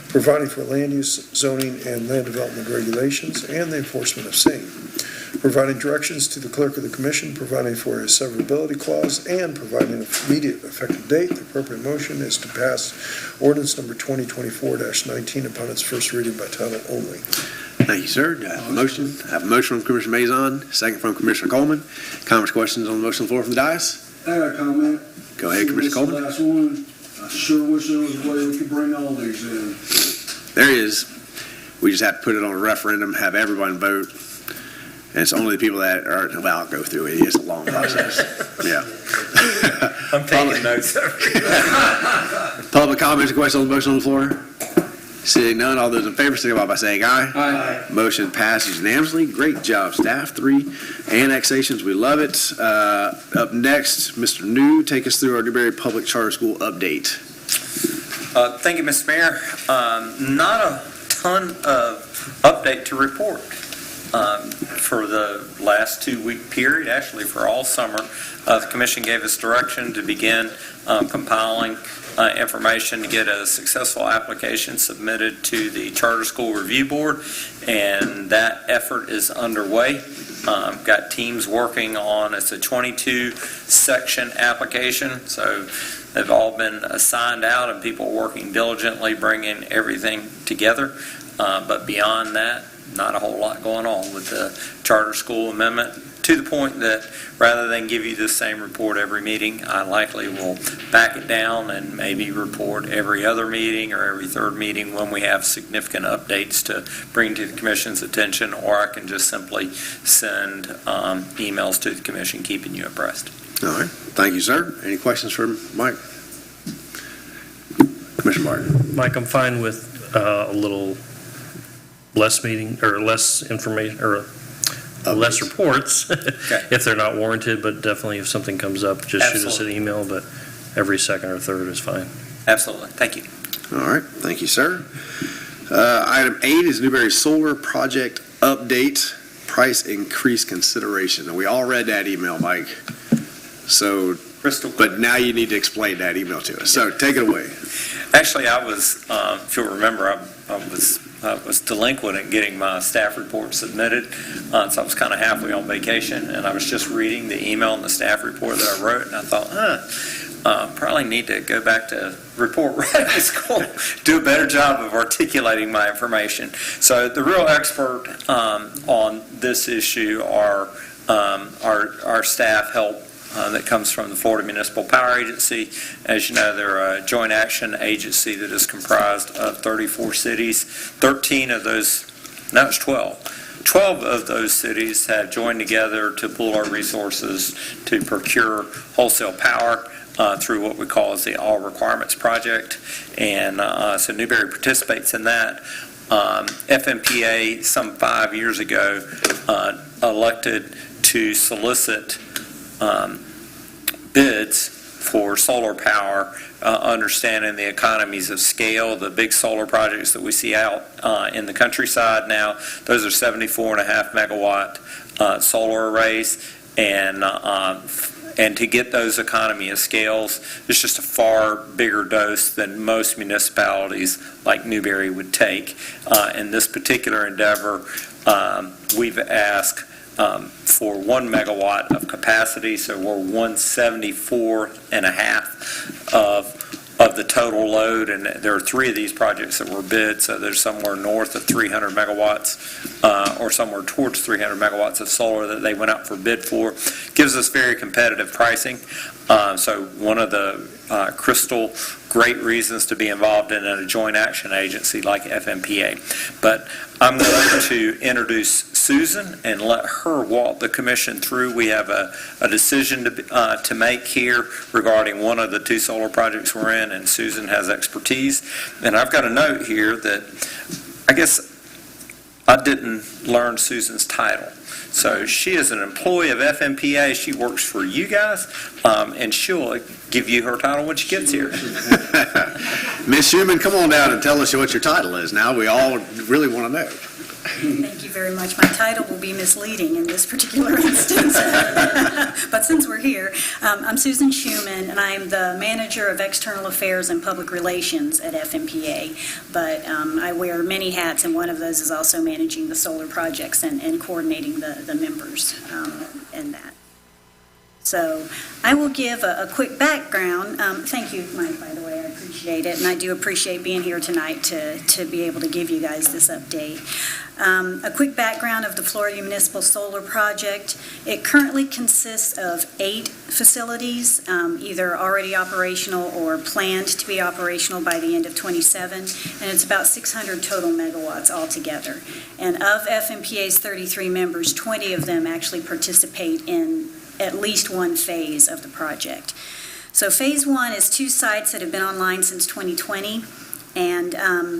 providing for land use, zoning, and land development regulations, and the enforcement of same, providing directions to the clerk of the commission, providing for a severability clause, and providing an immediate effective date. The appropriate motion is to pass ordinance number 2024-19 upon its first reading by title only. Thank you, sir. Do I have a motion? I have a motion from Commissioner Maison, second from Commissioner Coleman. Comments, questions on the motion on the floor from the dais? I got a comment. Go ahead, Commissioner Coleman. This is the last one. I sure wish there was a way we could bring all these in. There is. We just have to put it on a referendum, have everyone vote. And it's only the people that are, well, I'll go through it. It's a long process. Yeah. I'm taking notes. Public comments, questions on the motion on the floor? Seeing none, all those in favor signify by saying aye. Aye. Motion passes unanimously. Great job, staff. 3 annexations. We love it. Up next, Mr. New, take us through our Newberry Public Charter School update. Thank you, Mr. Mayor. Not a ton of update to report for the last 2-week period, actually for all summer. The commission gave us direction to begin compiling information to get a successful application submitted to the Charter School Review Board, and that effort is underway. Got teams working on, it's a 22-section application, so they've all been assigned out and people working diligently bringing everything together. But beyond that, not a whole lot going on with the charter school amendment, to the point that rather than give you the same report every meeting, I likely will back it down and maybe report every other meeting or every third meeting when we have significant updates to bring to the commission's attention, or I can just simply send emails to the commission keeping you abreast. All right. Thank you, sir. Any questions for Mike? Commissioner Martin. Mike, I'm fine with a little less meeting, or less information, or less reports, if they're not warranted, but definitely if something comes up, just shoot us an email, but every second or third is fine. Absolutely. Thank you. All right. Thank you, sir. Item 8 is Newberry Solar Project Update, Price Increase Consideration. And we all read that email, Mike. So, but now you need to explain that email to us. So take it away. Actually, I was, if you'll remember, I was delinquent in getting my staff report submitted, so I was kind of halfway on vacation, and I was just reading the email and the staff report that I wrote, and I thought, probably need to go back to report writing school, do a better job of articulating my information. So the real expert on this issue are our staff help that comes from the Florida Municipal Power Agency. As you know, they're a joint action agency that is comprised of 34 cities. 13 of those, no, it's 12. 12 of those cities have joined together to pool our resources to procure wholesale power through what we call as the All Requirements Project. And so Newberry participates in that. FMPA, some 5 years ago, elected to solicit bids for solar power, understanding the economies of scale, the big solar projects that we see out in the countryside now. Those are 74.5 megawatt solar arrays, and to get those economy of scales, it's just a far bigger dose than most municipalities like Newberry would take. In this particular endeavor, we've asked for 1 megawatt of capacity, so we're 174.5 of the total load, and there are 3 of these projects that were bid, so there's somewhere north of 300 megawatts or somewhere towards 300 megawatts of solar that they went out for bid for. Gives us very competitive pricing. So one of the crystal great reasons to be involved in a joint action agency like FMPA. But I'm going to introduce Susan and let her walk the commission through. We have a decision to make here regarding one of the 2 solar projects we're in, and Susan has expertise. And I've got a note here that I guess I didn't learn Susan's title. So she is an employee of FMPA. She works for you guys, and she'll give you her title when she gets here. Ms. Schuman, come on down and tell us what your title is. Now we all really want to know. Thank you very much. My title will be misleading in this particular instance, but since we're here, I'm Susan Schuman, and I'm the Manager of External Affairs and Public Relations at FMPA, but I wear many hats, and one of those is also managing the solar projects and coordinating the members in that. So I will give a quick background. Thank you, Mike, by the way. I appreciate it, and I do appreciate being here tonight to be able to give you guys this update. A quick background of the Florida Municipal Solar Project. It currently consists of 8 facilities, either already operational or planned to be operational by the end of 27, and it's about 600 total megawatts altogether. And of FMPA's 33 members, 20 of them actually participate in at least one phase of the project. So phase 1 is 2 sites that have been online since 2020, and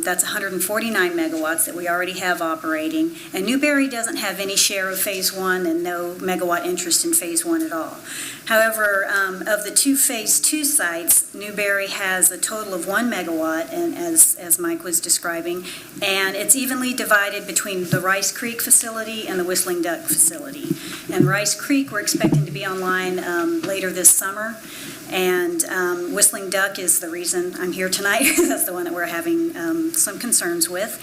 that's 149 megawatts that we already have operating. And Newberry doesn't have any share of phase 1 and no megawatt interest in phase 1 at all. However, of the 2 phase 2 sites, Newberry has a total of 1 megawatt, and as Mike was describing, and it's evenly divided between the Rice Creek facility and the Whistling Duck facility. And Rice Creek, we're expecting to be online later this summer. And Whistling Duck is the reason I'm here tonight. That's the one that we're having some concerns with.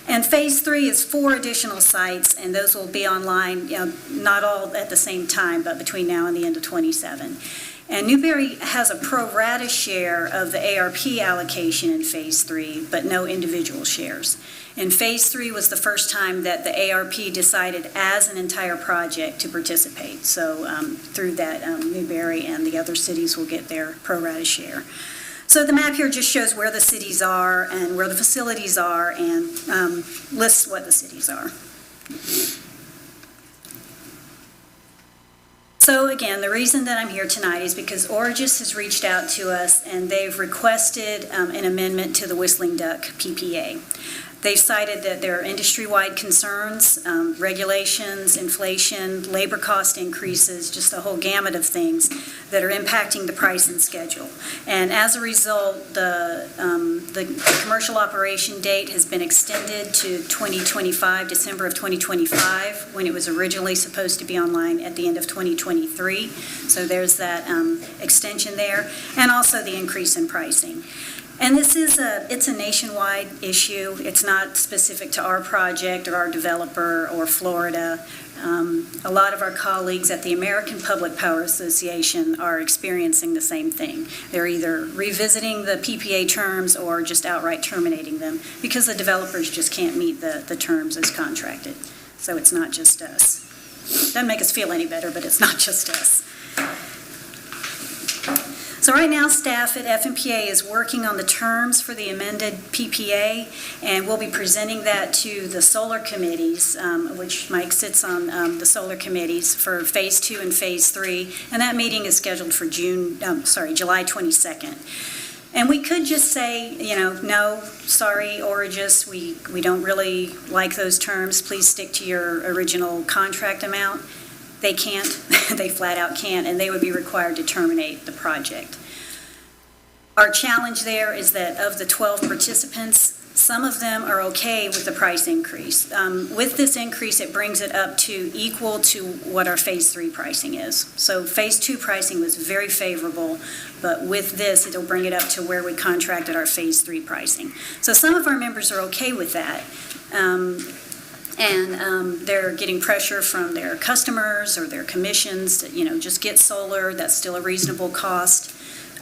And phase 3 is 4 additional sites, and those will be online, not all at the same time, but between now and the end of 27. And Newberry has a pro rata share of the ARP allocation in phase 3, but no individual shares. And phase 3 was the first time that the ARP decided as an entire project to participate. So through that, Newberry and the other cities will get their pro rata share. So the map here just shows where the cities are and where the facilities are, and lists what the cities are. So again, the reason that I'm here tonight is because Origis has reached out to us, and they've requested an amendment to the Whistling Duck PPA. They've cited that there are industry-wide concerns, regulations, inflation, labor cost increases, just a whole gamut of things that are impacting the price and schedule. And as a result, the commercial operation date has been extended to 2025, December of 2025, when it was originally supposed to be online at the end of 2023. So there's that extension there, and also the increase in pricing. And it's a nationwide issue. It's not specific to our project or our developer or Florida. A lot of our colleagues at the American Public Power Association are experiencing the same thing. They're either revisiting the PPA terms or just outright terminating them because the developers just can't meet the terms as contracted. So it's not just us. Doesn't make us feel any better, but it's not just us. So right now, staff at FMPA is working on the terms for the amended PPA, and we'll be presenting that to the solar committees, which Mike sits on the solar committees for Phase 2 and Phase 3, and that meeting is scheduled for July 22nd. And we could just say, no, sorry, Origis, we don't really like those terms. Please stick to your original contract amount. They can't. They flat out can't, and they would be required to terminate the project. Our challenge there is that of the 12 participants, some of them are okay with the price increase. With this increase, it brings it up to equal to what our Phase 3 pricing is. So Phase 2 pricing was very favorable, but with this, it'll bring it up to where we contracted our Phase 3 pricing. So some of our members are okay with that. And they're getting pressure from their customers or their commissions to, just get solar. That's still a reasonable cost.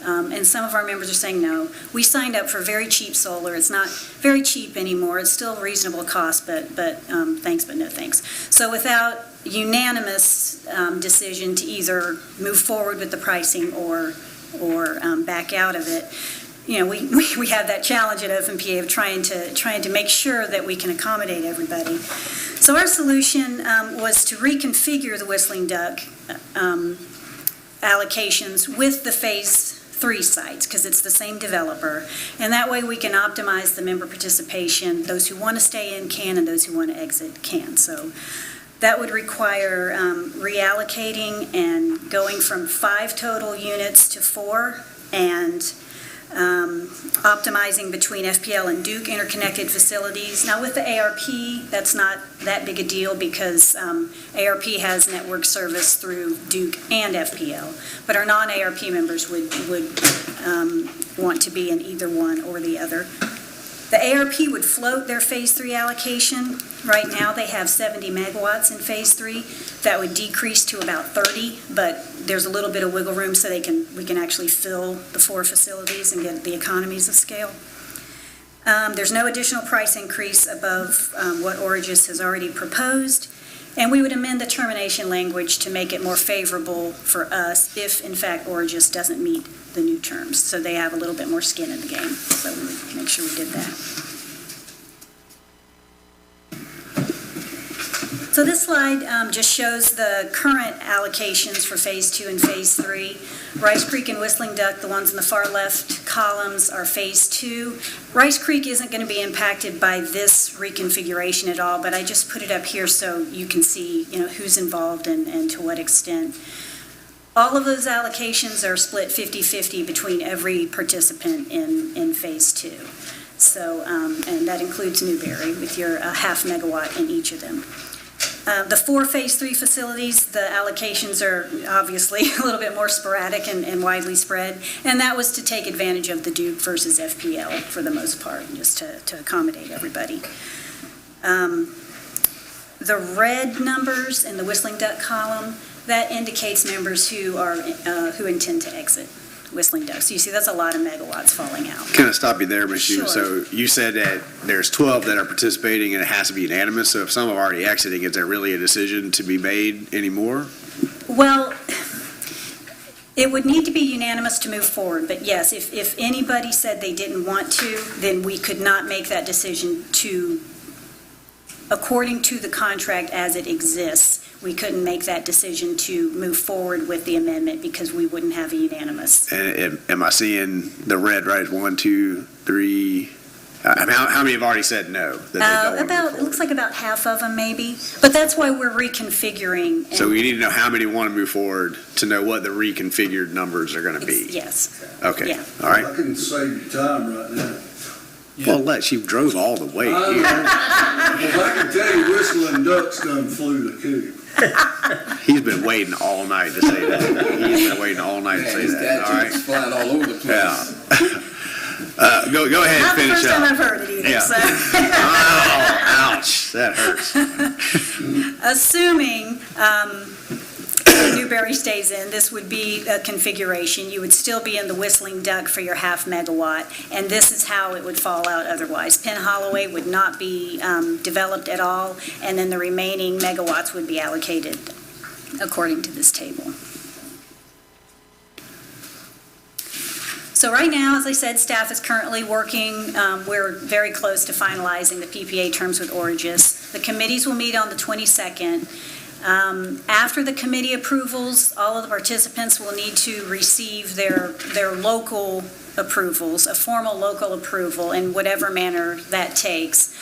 And some of our members are saying, no, we signed up for very cheap solar. It's not very cheap anymore. It's still a reasonable cost, but thanks, but no thanks. So without unanimous decision to either move forward with the pricing or back out of it, we have that challenge at FMPA of trying to make sure that we can accommodate everybody. So our solution was to reconfigure the Whistling Duck allocations with the Phase 3 sites, because it's the same developer, and that way we can optimize the member participation. Those who want to stay in can, and those who want to exit can. So that would require reallocating and going from 5 total units to 4, and optimizing between FPL and Duke interconnected facilities. Now with the ARP, that's not that big a deal because ARP has network service through Duke and FPL, but our non-ARP members would want to be in either one or the other. The ARP would float their Phase 3 allocation. Right now, they have 70 megawatts in Phase 3. That would decrease to about 30, but there's a little bit of wiggle room so we can actually fill the 4 facilities and get the economies of scale. There's no additional price increase above what Origis has already proposed, and we would amend the termination language to make it more favorable for us if, in fact, Origis doesn't meet the new terms, so they have a little bit more skin in the game. So we would make sure we did that. So this slide just shows the current allocations for Phase 2 and Phase 3. Rice Creek and Whistling Duck, the ones in the far left columns, are Phase 2. Rice Creek isn't going to be impacted by this reconfiguration at all, but I just put it up here so you can see, who's involved and to what extent. All of those allocations are split 50-50 between every participant in Phase 2. So, and that includes Newberry with your half megawatt in each of them. The 4 Phase 3 facilities, the allocations are obviously a little bit more sporadic and widely spread, and that was to take advantage of the Duke versus FPL for the most part, just to accommodate everybody. The red numbers in the Whistling Duck column, that indicates members who intend to exit Whistling Duck. So you see that's a lot of megawatts falling out. Can I stop you there, Ms. Hughes? Sure. So you said that there's 12 that are participating and it has to be unanimous. So if some are already exiting, is there really a decision to be made anymore? Well, it would need to be unanimous to move forward. But yes, if anybody said they didn't want to, then we could not make that decision according to the contract as it exists. We couldn't make that decision to move forward with the amendment because we wouldn't have a unanimous. And am I seeing the red, right? 1, 2, 3. How many have already said no? That they don't want to move It looks like about half of them maybe. But that's why we're reconfiguring. So we need to know how many want to move forward to know what the reconfigured numbers are going to be. Yes. Okay. Yeah. All right. I can save you time right now. Well, she drove all the way here. Well, I can tell you Whistling Duck's done flew the coop. He's been waiting all night to say that. He's been waiting all night to say that. All right. Flying all over the place. Yeah. Go ahead and finish up. Not the first time I've heard it either. Yeah. So. Oh, ouch. That hurts. Assuming Newberry stays in, this would be a configuration. You would still be in the Whistling Duck for your half megawatt, and this is how it would fall out otherwise. Penn Holloway would not be developed at all, and then the remaining megawatts would be allocated according to this table. So right now, as I said, staff is currently working, we're very close to finalizing the PPA terms with Origis. The committees will meet on the 22nd. After the committee approvals, all of the participants will need to receive their local approvals, a formal local approval in whatever manner that takes.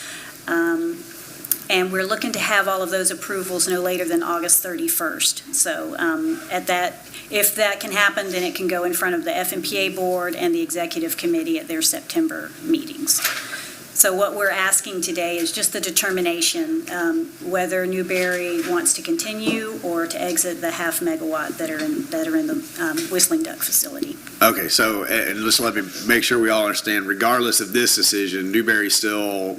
And we're looking to have all of those approvals no later than August 31st. So if that can happen, then it can go in front of the FMPA board and the executive committee at their September meetings. So what we're asking today is just the determination whether Newberry wants to continue or to exit the 0.5 megawatt that are in the Whistling Duck facility. Okay, so, and just let me make sure we all understand, regardless of this decision, Newberry still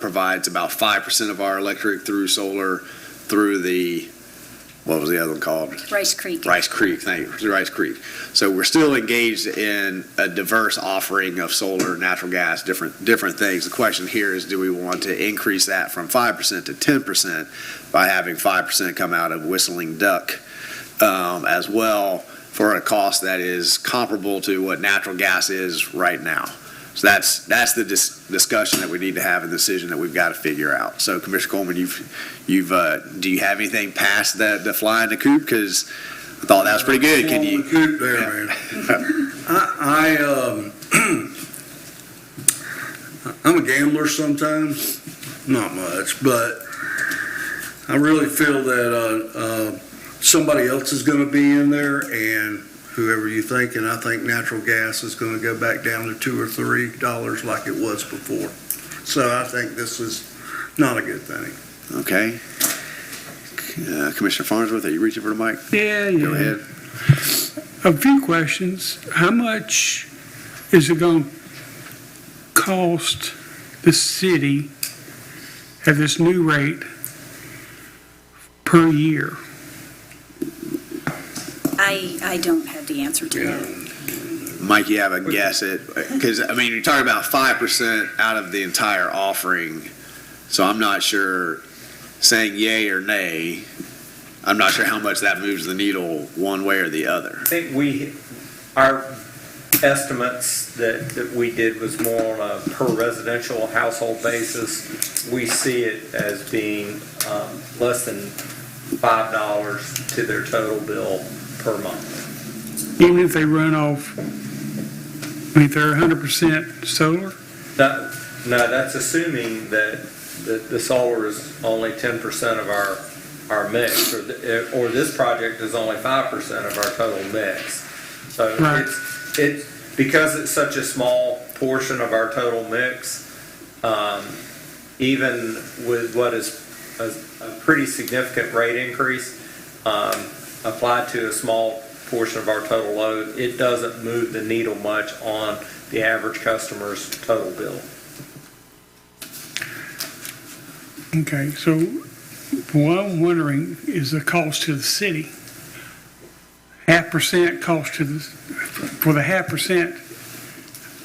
provides about 5% of our electric through solar through the, what was the other one called? Rice Creek. Rice Creek, thank you, through Rice Creek. So we're still engaged in a diverse offering of solar, natural gas, different things. The question here is, do we want to increase that from 5% to 10% by having 5% come out of Whistling Duck as well, for a cost that is comparable to what natural gas is right now? So that's the discussion that we need to have, a decision that we've got to figure out. So Commissioner Coleman, do you have anything past the fly in the coop? Because I thought that was pretty good. Can you? The coop there, man. I'm a gambler sometimes, not much, but I really feel that somebody else is going to be in there, and whoever you think, and I think natural gas is going to go back down to $2 or $3 like it was before. So I think this is not a good thing. Okay. Commissioner Farnsworth, are you reaching for the mic? Yeah. Go ahead. A few questions. How much is it going to cost the city at this new rate per year? I don't have the answer to that. Mike, you have a guess at, because, I mean, you're talking about 5% out of the entire offering, so I'm not sure, saying yay or nay, I'm not sure how much that moves the needle one way or the other. I think our estimates that we did was more on a per residential household basis. We see it as being less than $5 to their total bill per month. Even if they run off, I mean, if they're 100% solar? No, that's assuming that the solar is only 10% of our mix, or this project is only 5% of our total mix. So right. it's because it's such a small portion of our total mix, even with what is a pretty significant rate increase applied to a small portion of our total load, it doesn't move the needle much on the average customer's total bill. Okay, so what I'm wondering is the cost to the city. 0.5% cost to the, for the 0.5%,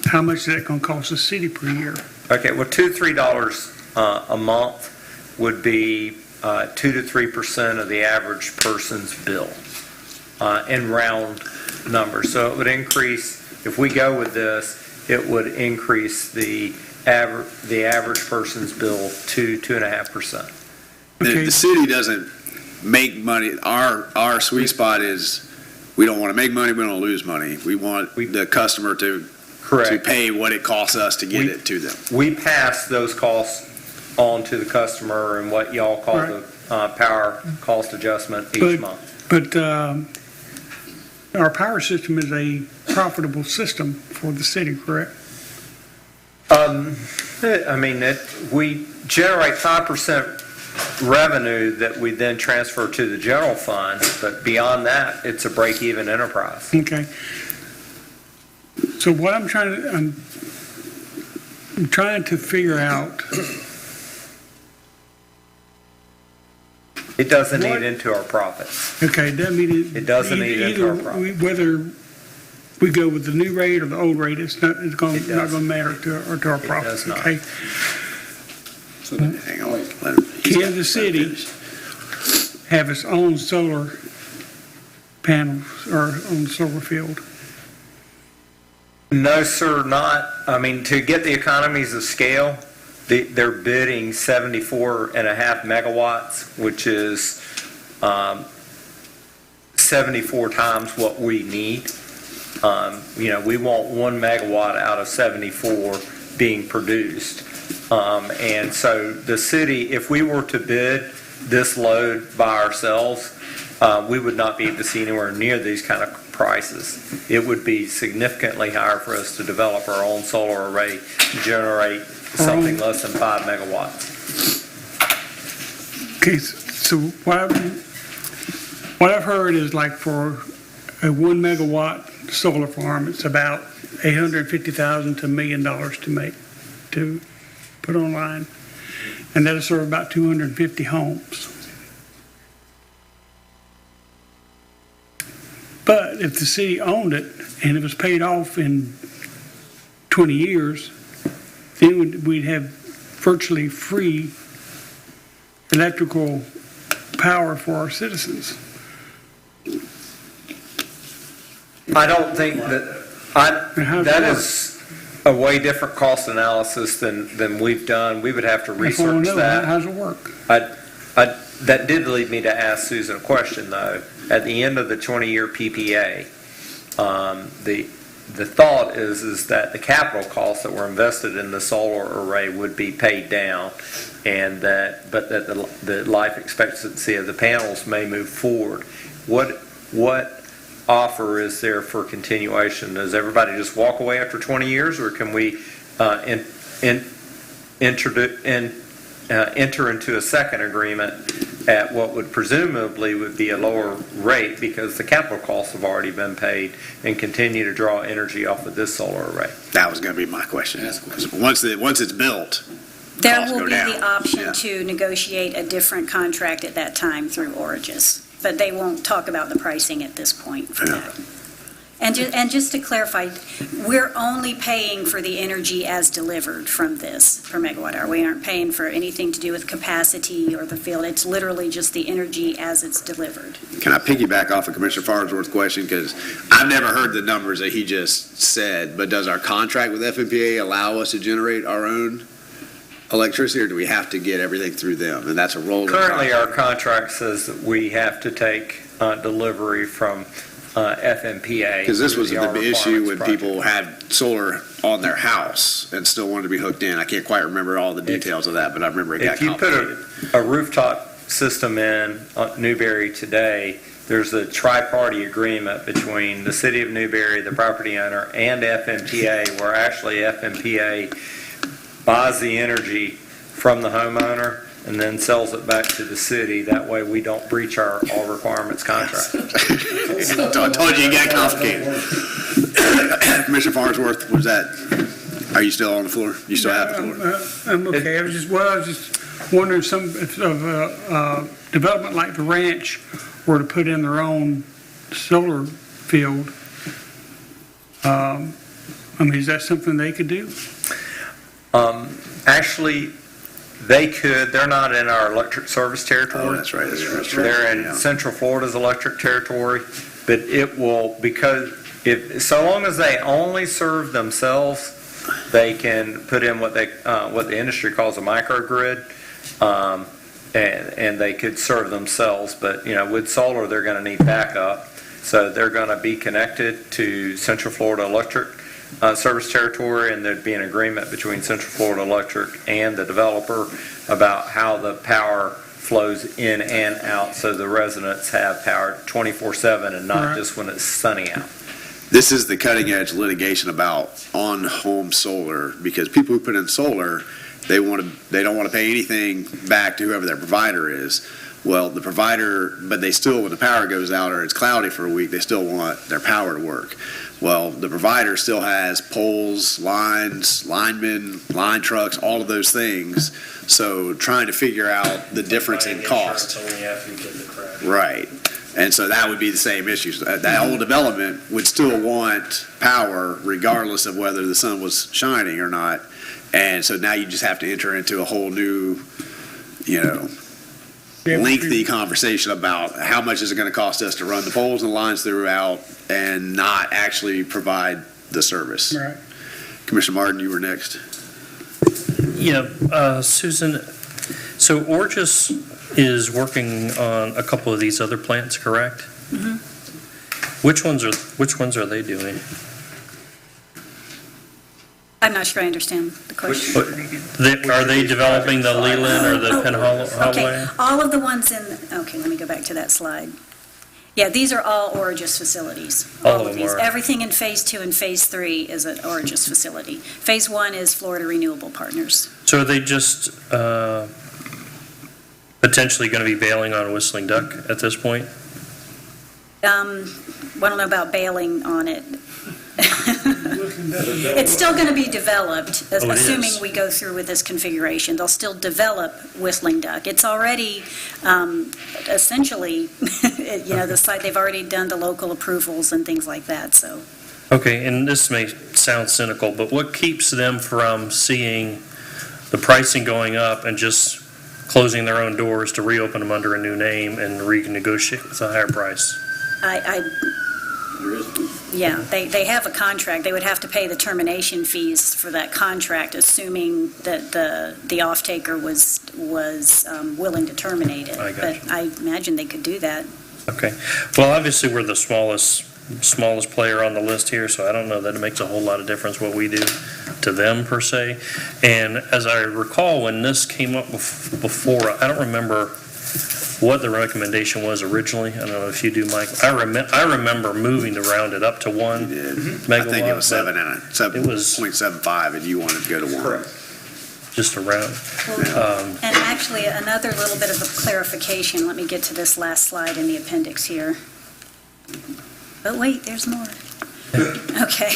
how much is that going to cost the city per year? Okay, well, $2-3 a month would be 2 to 3% of the average person's bill in round numbers. So it would increase, if we go with this, it would increase the average person's bill to 2.5%. Okay. The city doesn't make money. Our sweet spot is, we don't want to make money, we don't lose money. We want the customer to pay what it costs us to get it to them. We pass those costs on to the customer and what y'all call the power cost adjustment each month. But our power system is a profitable system for the city, correct? I mean, we generate 5% revenue that we then transfer to the general fund, but beyond that, it's a break-even enterprise. Okay. So what I'm trying to figure out. It doesn't eat into our profits. Okay, it doesn't mean it doesn't eat into our profits. Whether we go with the new rate or the old rate, it's not going to matter to our profits. Okay. So, hang on. Can the city have its own solar panels or on the solar field? No, sir, not. I mean, to get the economies of scale, they're bidding 74.5 megawatts, which is 74 times what we need. We want 1 megawatt out of 74 being produced. And so the city, if we were to bid this load by ourselves, we would not be able to see anywhere near these kind of prices. It would be significantly higher for us to develop our own solar array to generate something less than 5 megawatts. Okay, so what I've heard is like for a 1 megawatt solar farm, it's about $850,000 to $1 million to put online, and that'll serve about 250 homes. But if the city owned it and it was paid off in 20 years, then we'd have virtually free electrical power for our citizens. I don't think that is a way different cost analysis than we've done. We would have to research that. How's it work? That did lead me to ask Susan a question, though. At the end of the 20-year PPA, the thought is that the capital costs that were invested in the solar array would be paid down, but that the life expectancy of the panels may move forward. What offer is there for continuation? Does everybody just walk away after 20 years, or can we enter into a second agreement at what would presumably would be a lower rate because the capital costs have already been paid and continue to draw energy off of this solar array? That was going to be my question. Once it's built, There costs will go be down. the option Yeah. to negotiate a different contract at that time through Origis, but they won't talk about the pricing at this point for that. And just to clarify, we're only paying for the energy as delivered from this per megawatt hour. We aren't paying for anything to do with capacity or the field. It's literally just the energy as it's delivered. Can I piggyback off of Commissioner Farnsworth's question? Because I've never heard the numbers that he just said, but does our contract with FMPA allow us to generate our own electricity, or do we have to get everything through them? And that's a rolling Currently, contract. our contract says that we have to take delivery from FMPA. Because this was through the the issue when requirements people had solar on their house and still wanted to be hooked in. I can't quite remember all the details of that, but I remember it got If you complicated. put a rooftop system in Newberry today, there's a tri-party agreement between the city of Newberry, the property owner, and FMPA, where actually FMPA buys the energy from the homeowner and then sells it back to the city. That way we don't breach our all requirements contract. I told you it got complicated. Commissioner Farnsworth, are you still on the floor? You still have the floor? I'm okay. I was just wondering if a development like the ranch were to put in their own solar field. Is that something they could do? Actually, they could. They're not in our electric service territory. Oh, that's right. They're in Yeah. Central Florida's electric territory, but it will, so long as they only serve themselves, they can put in what the industry calls a microgrid, and they could serve themselves. But with solar, they're going to need backup, so they're going to be connected to Central Florida Electric service territory, and there'd be an agreement between Central Florida Electric and the developer about how the power flows in and out, so the residents have power 24/7 and not just when it's sunny out. This is the cutting edge litigation about on-home solar, because people who put in solar, they don't want to pay anything back to whoever their provider is. Well, the provider, but they still, when the power goes out or it's cloudy for a week, they still want their power to work. Well, the provider still has poles, lines, linemen, line trucks, all of those things. So trying to figure out the difference in cost. Right. And so that would be the same issue. That whole development would still want power regardless of whether the sun was shining or not. And so now you just have to enter into a whole new, lengthy conversation about how much is it going to cost us to run the poles and lines throughout and not actually provide the service. Right. Commissioner Martin, you were next. Yeah, Susan, so Orgus is working on a couple of these other plants, correct? Mhm. Which ones are they doing? I'm not sure I understand the question. Are they developing the Leland or the Penn Okay, Highway? all of the ones okay, let me go back to that slide. Yeah, these are all Origis facilities. All of them these. are. Everything in Phase 2 and Phase 3 is an Origis facility. Phase 1 is Florida Renewable Partners. So are they just potentially going to be bailing on Whistling Duck at this point? I don't know about bailing on it. It's still going to be developed, Oh, it assuming is. we go through with this configuration. They'll still develop Whistling Duck. It's already essentially, the site, they've already done the local approvals and things like that, so. Okay, and this may sound cynical, but what keeps them from seeing the pricing going up and just closing their own doors to reopen them under a new name and renegotiate with a higher price? Yeah, they have a contract. They would have to pay the termination fees for that contract, assuming that the off-taker was willing to terminate it. I got But you. I imagine they could do that. Okay. Well, obviously, we're the smallest player on the list here, so I don't know that it makes a whole lot of difference what we do to them, per se. And as I recall, when this came up before, I don't remember what the recommendation was originally. I don't know if you do, Mike. I remember moving to round it up to 1 megawatt. I think it was but 7.75, and you wanted to go to 1. Just around. And actually, another little bit of a clarification. Let me get to this last slide in the appendix here. Oh, wait, there's more. Okay.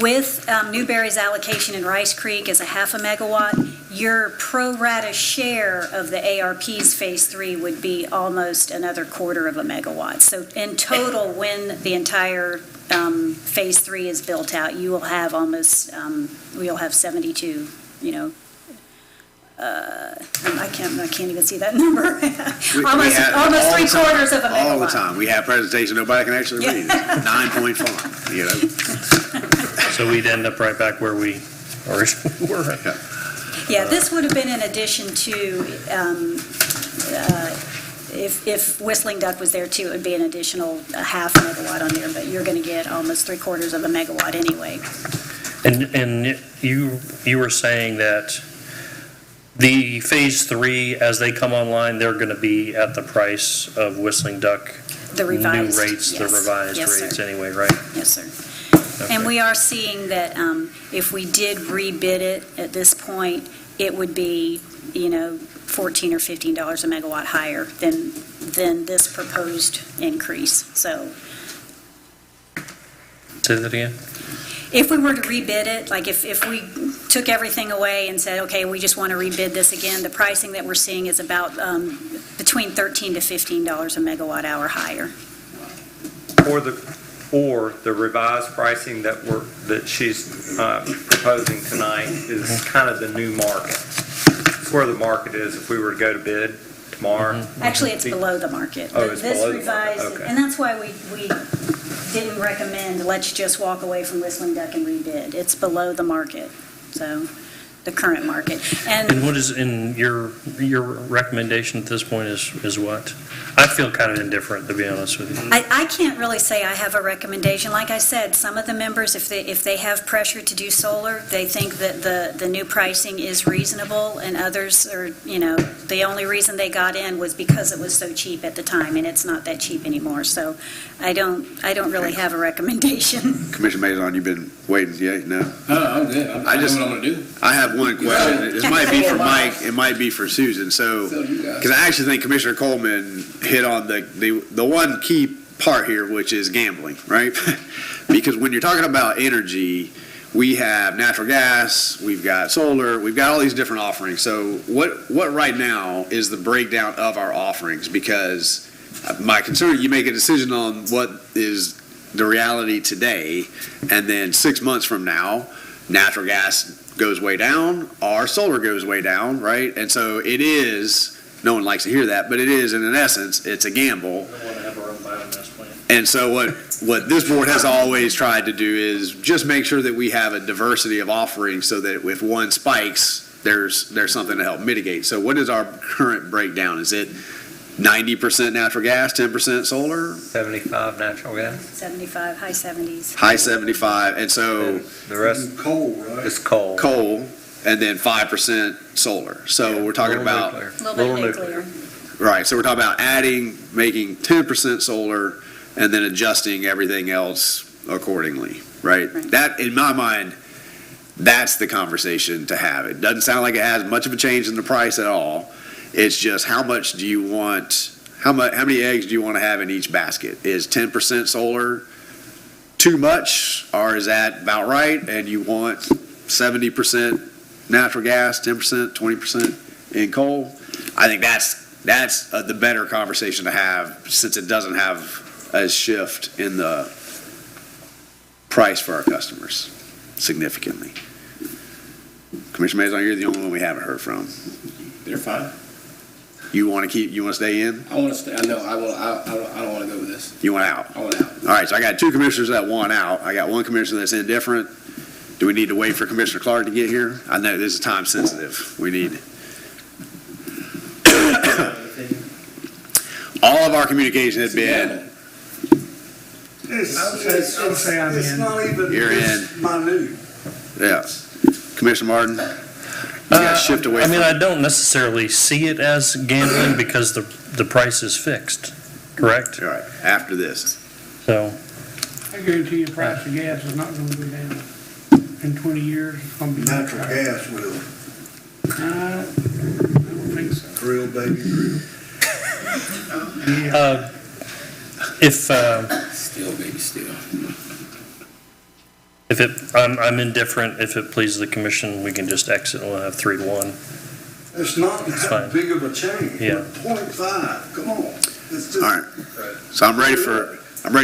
With Newberry's allocation in Rice Creek as a 0.5 megawatt, your pro rata share of the ARP's Phase 3 would be almost another 1/4 megawatt. So in total, when the entire Phase 3 is built out, you will have we'll have 72, I can't even see that number. Almost 3/4 of a megawatt. All the time. We have presentation nobody can actually read. 9-point font, So we'd end up right back where we originally were. Yeah, this would have been in addition to, if Whistling Duck was there too, it would be an additional 0.5 megawatt on there, but you're going to get almost 3/4 of a megawatt anyway. And you were saying that the Phase 3, as they come online, they're going to be at the price of Whistling Duck? The revised, New rates, the yes. revised Yes, sir. rates anyway, right? Yes, sir. Okay. And we are seeing that if we did rebid it at this point, it would be, $14 or $15 a megawatt higher than this proposed increase. So Say that again? if we were to rebid it, like if we took everything away and said, okay, we just want to rebid this again, the pricing that we're seeing is about between $13 to $15 a megawatt hour higher. Or the revised pricing that she's proposing tonight is kind of the new market. It's where the market is if we were to go to bid tomorrow. Actually, it's below the market. Oh, it's This below the revised, market, okay. and that's why we didn't recommend, let's just walk away from Whistling Duck and rebid. It's below the market, so, the current market. And what is, in your recommendation at this point is what? I feel kind of indifferent, to be honest with you. I can't really say I have a recommendation. Like I said, some of the members, if they have pressure to do solar, they think that the new pricing is reasonable, and others are, the only reason they got in was because it was so cheap at the time, and it's not that cheap anymore. So I don't really have a recommendation. Commissioner Maison, you've been waiting, yeah, no? I'm good. I know what I'm going to do. I have one question. This might be for Mike, it might be for Susan. So, because I actually think Commissioner Coleman hit on the one key part here, which is gambling, right? Because when you're talking about energy, we have natural gas, we've got solar, we've got all these different offerings. So what right now is the breakdown of our offerings? Because my concern, you make a decision on what is the reality today, and then 6 months from now, natural gas goes way down, or solar goes way down, right? And so it is, no one likes to hear that, but it is, in an essence, it's a gamble. I want to have our own biomass plant. And so what this board has always tried to do is just make sure that we have a diversity of offerings so that if one spikes, there's something to help mitigate. So what is our current breakdown? Is it 90% natural gas, 10% solar? 75 natural gas. 75, high 70s. High 75, and so The rest Coal, right? is coal. coal, and then 5% solar. So we're talking Little about, nuclear. A little bit of nuclear. right, so we're talking about making 10% solar, and then adjusting everything else accordingly, right? Right. That, in my mind, that's the conversation to have. It doesn't sound like it has much of a change in the price at all. It's just how much do you want, how many eggs do you want to have in each basket? Is 10% solar too much, or is that about right? And you want 70% natural gas, 10%, 20% in coal? I think that's the better conversation to have, since it doesn't have a shift in the price for our customers significantly. Commissioner Mason, you're the only one we haven't heard from. They're fine. You want to stay in? I want to stay. I know. I don't want to go with this. You want out? I want out. All right, so I got two commissioners that want out. I got one commissioner that's indifferent. Do we need to wait for Commissioner Clark to get here? I know this is time sensitive. We need. All of our communication has been, It's not even You're this minute. yeah. Commissioner Martin, you got to shift away I from. mean, I don't necessarily see it as gambling because the price is fixed, correct? All right, after this. So, I guarantee you the price of gas is not gonna go down. In 20 years, it's gonna be. Natural gas will, I don't think so. drill, baby, drill. Yeah. Still, baby, still. I'm indifferent. If it pleases the commission, we can just exit and we'll have 3-1. It's not It's that fine. big of a change. Yeah. 0.5, come on. It's just. All right. So I'm ready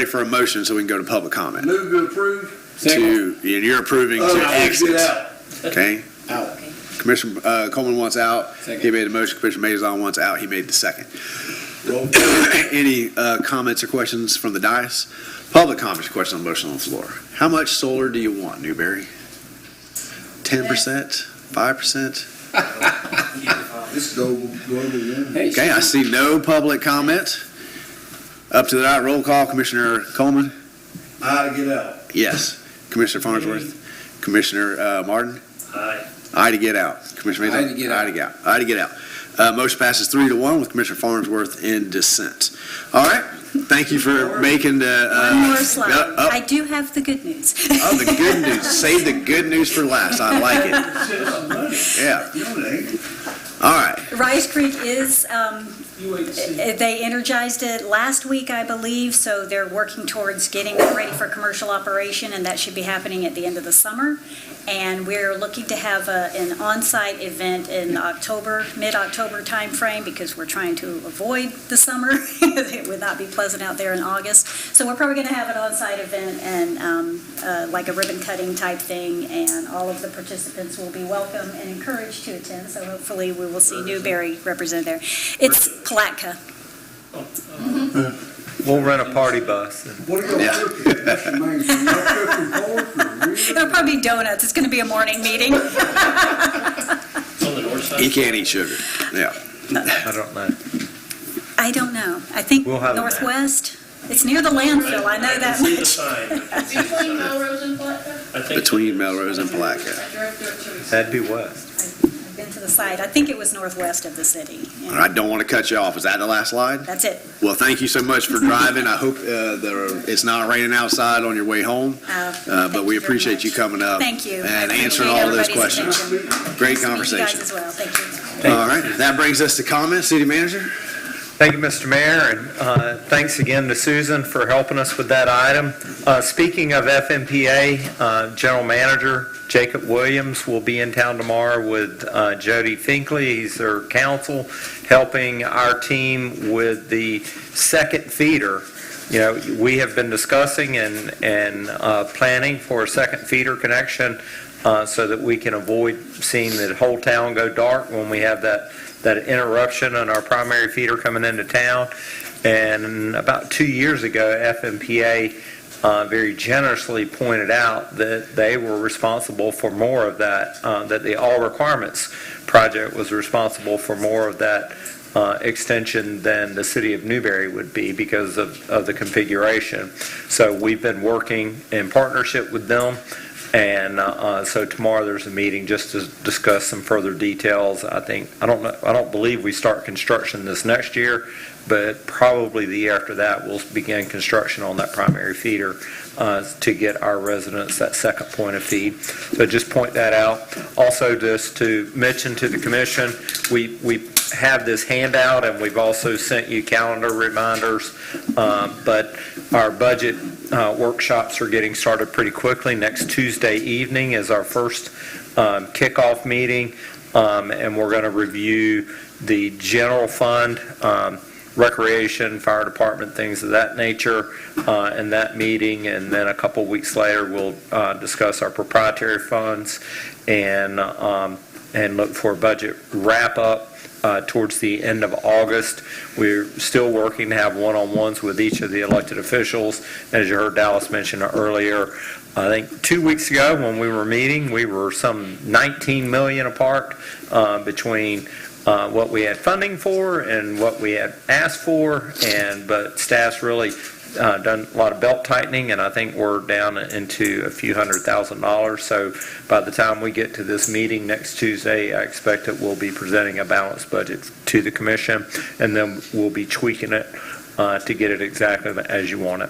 for a motion so we can go to public comment. Move to approve. And you're approving to exit. Get out. Okay? Out. Commissioner Coleman wants out. Second. He made the motion. Commissioner Maison wants out. He made the second. Roll. Any comments or questions from the dais? Public comments or questions on the motion on the floor. How much solar do you want, Newberry? 10%? 5%? It's global warming. Hey, Okay, I see no public comment. Up to that, roll call. Commissioner Coleman? Aye to get out. Yes. Commissioner Farnsworth? Commissioner Martin? Aye. Aye to get out. Commissioner Mason? Aye to get out. Aye to get out. Aye to get out. Motion passes 3-1 with Commissioner Farnsworth in dissent. All right. Thank you for making the. One more slide. Oh, I do have the good news. oh, the good news. Save the good news for last. I like it. Yeah. All right. Rice Creek is, they energized it last week, I believe, so they're working towards getting it ready for commercial operation, and that should be happening at the end of the summer. And we're looking to have an on-site event in October, mid-October timeframe, because we're trying to avoid the summer. It would not be pleasant out there in August. So we're probably going to have an on-site event and like a ribbon cutting type thing, and all of the participants will be welcome and encouraged to attend. So hopefully we will see Newberry represented there. It's Palatka. We'll rent a party bus. What are y'all Yeah. cooking? Mr. Mason? Y'all cooking pork or ribs? It'll probably be donuts. It's going to be a morning meeting. It's on the north side. He can't eat sugar. Yeah. I don't know. I don't know. I think We'll have a map. Northwest. It's near the landfill. I know that See the much. sign. Between Melrose and Palatka? I think Between Melrose and Palatka. I drove through it 2 weeks ago. That'd be west. I've been to the site. I think it was northwest of the city. Yeah. I don't want to cut you off. Is that the last slide? That's it. Well, thank you so much for driving. I hope it's not raining outside on your way home. But we appreciate you coming up. Thank you. And I answering appreciate all those everybody's questions. attention. Great Nice to meet you conversation. guys as well. Thank you. All right, that brings us to comments. City Manager? Thank you, Mr. Mayor, and thanks again to Susan for helping us with that item. Speaking of FMPA, General Manager Jacob Williams will be in town tomorrow with Jody Finkley. He's their counsel, helping our team with the second feeder. You know, we have been discussing and planning for a second feeder connection so that we can avoid seeing the whole town go dark when we have that interruption on our primary feeder coming into town. And about 2 years ago, FMPA very generously pointed out that they were responsible for more of that, that the All Requirements project was responsible for more of that extension than the city of Newberry would be because of the configuration. So we've been working in partnership with them, and so tomorrow there's a meeting just to discuss some further details. I don't believe we start construction this next year, but probably the year after that we'll begin construction on that primary feeder to get our residents that second point of feed. So just point that out. Also, just to mention to the commission, we have this handout, and we've also sent you calendar reminders, but our budget workshops are getting started pretty quickly. Next Tuesday evening is our first kickoff meeting, and we're going to review the general fund, recreation, fire department, things of that nature in that meeting. And then a couple weeks later, we'll discuss our proprietary funds and look for a budget wrap-up towards the end of August. We're still working to have one-on-ones with each of the elected officials. As you heard Dallas mention earlier, I think 2 weeks ago when we were meeting, we were some $19 million apart between what we had funding for and what we had asked for, but staff's really done a lot of belt tightening, and I think we're down into a few $100,000. So by the time we get to this meeting next Tuesday, I expect that we'll be presenting a balanced budget to the commission, and then we'll be tweaking it to get it exactly as you want it.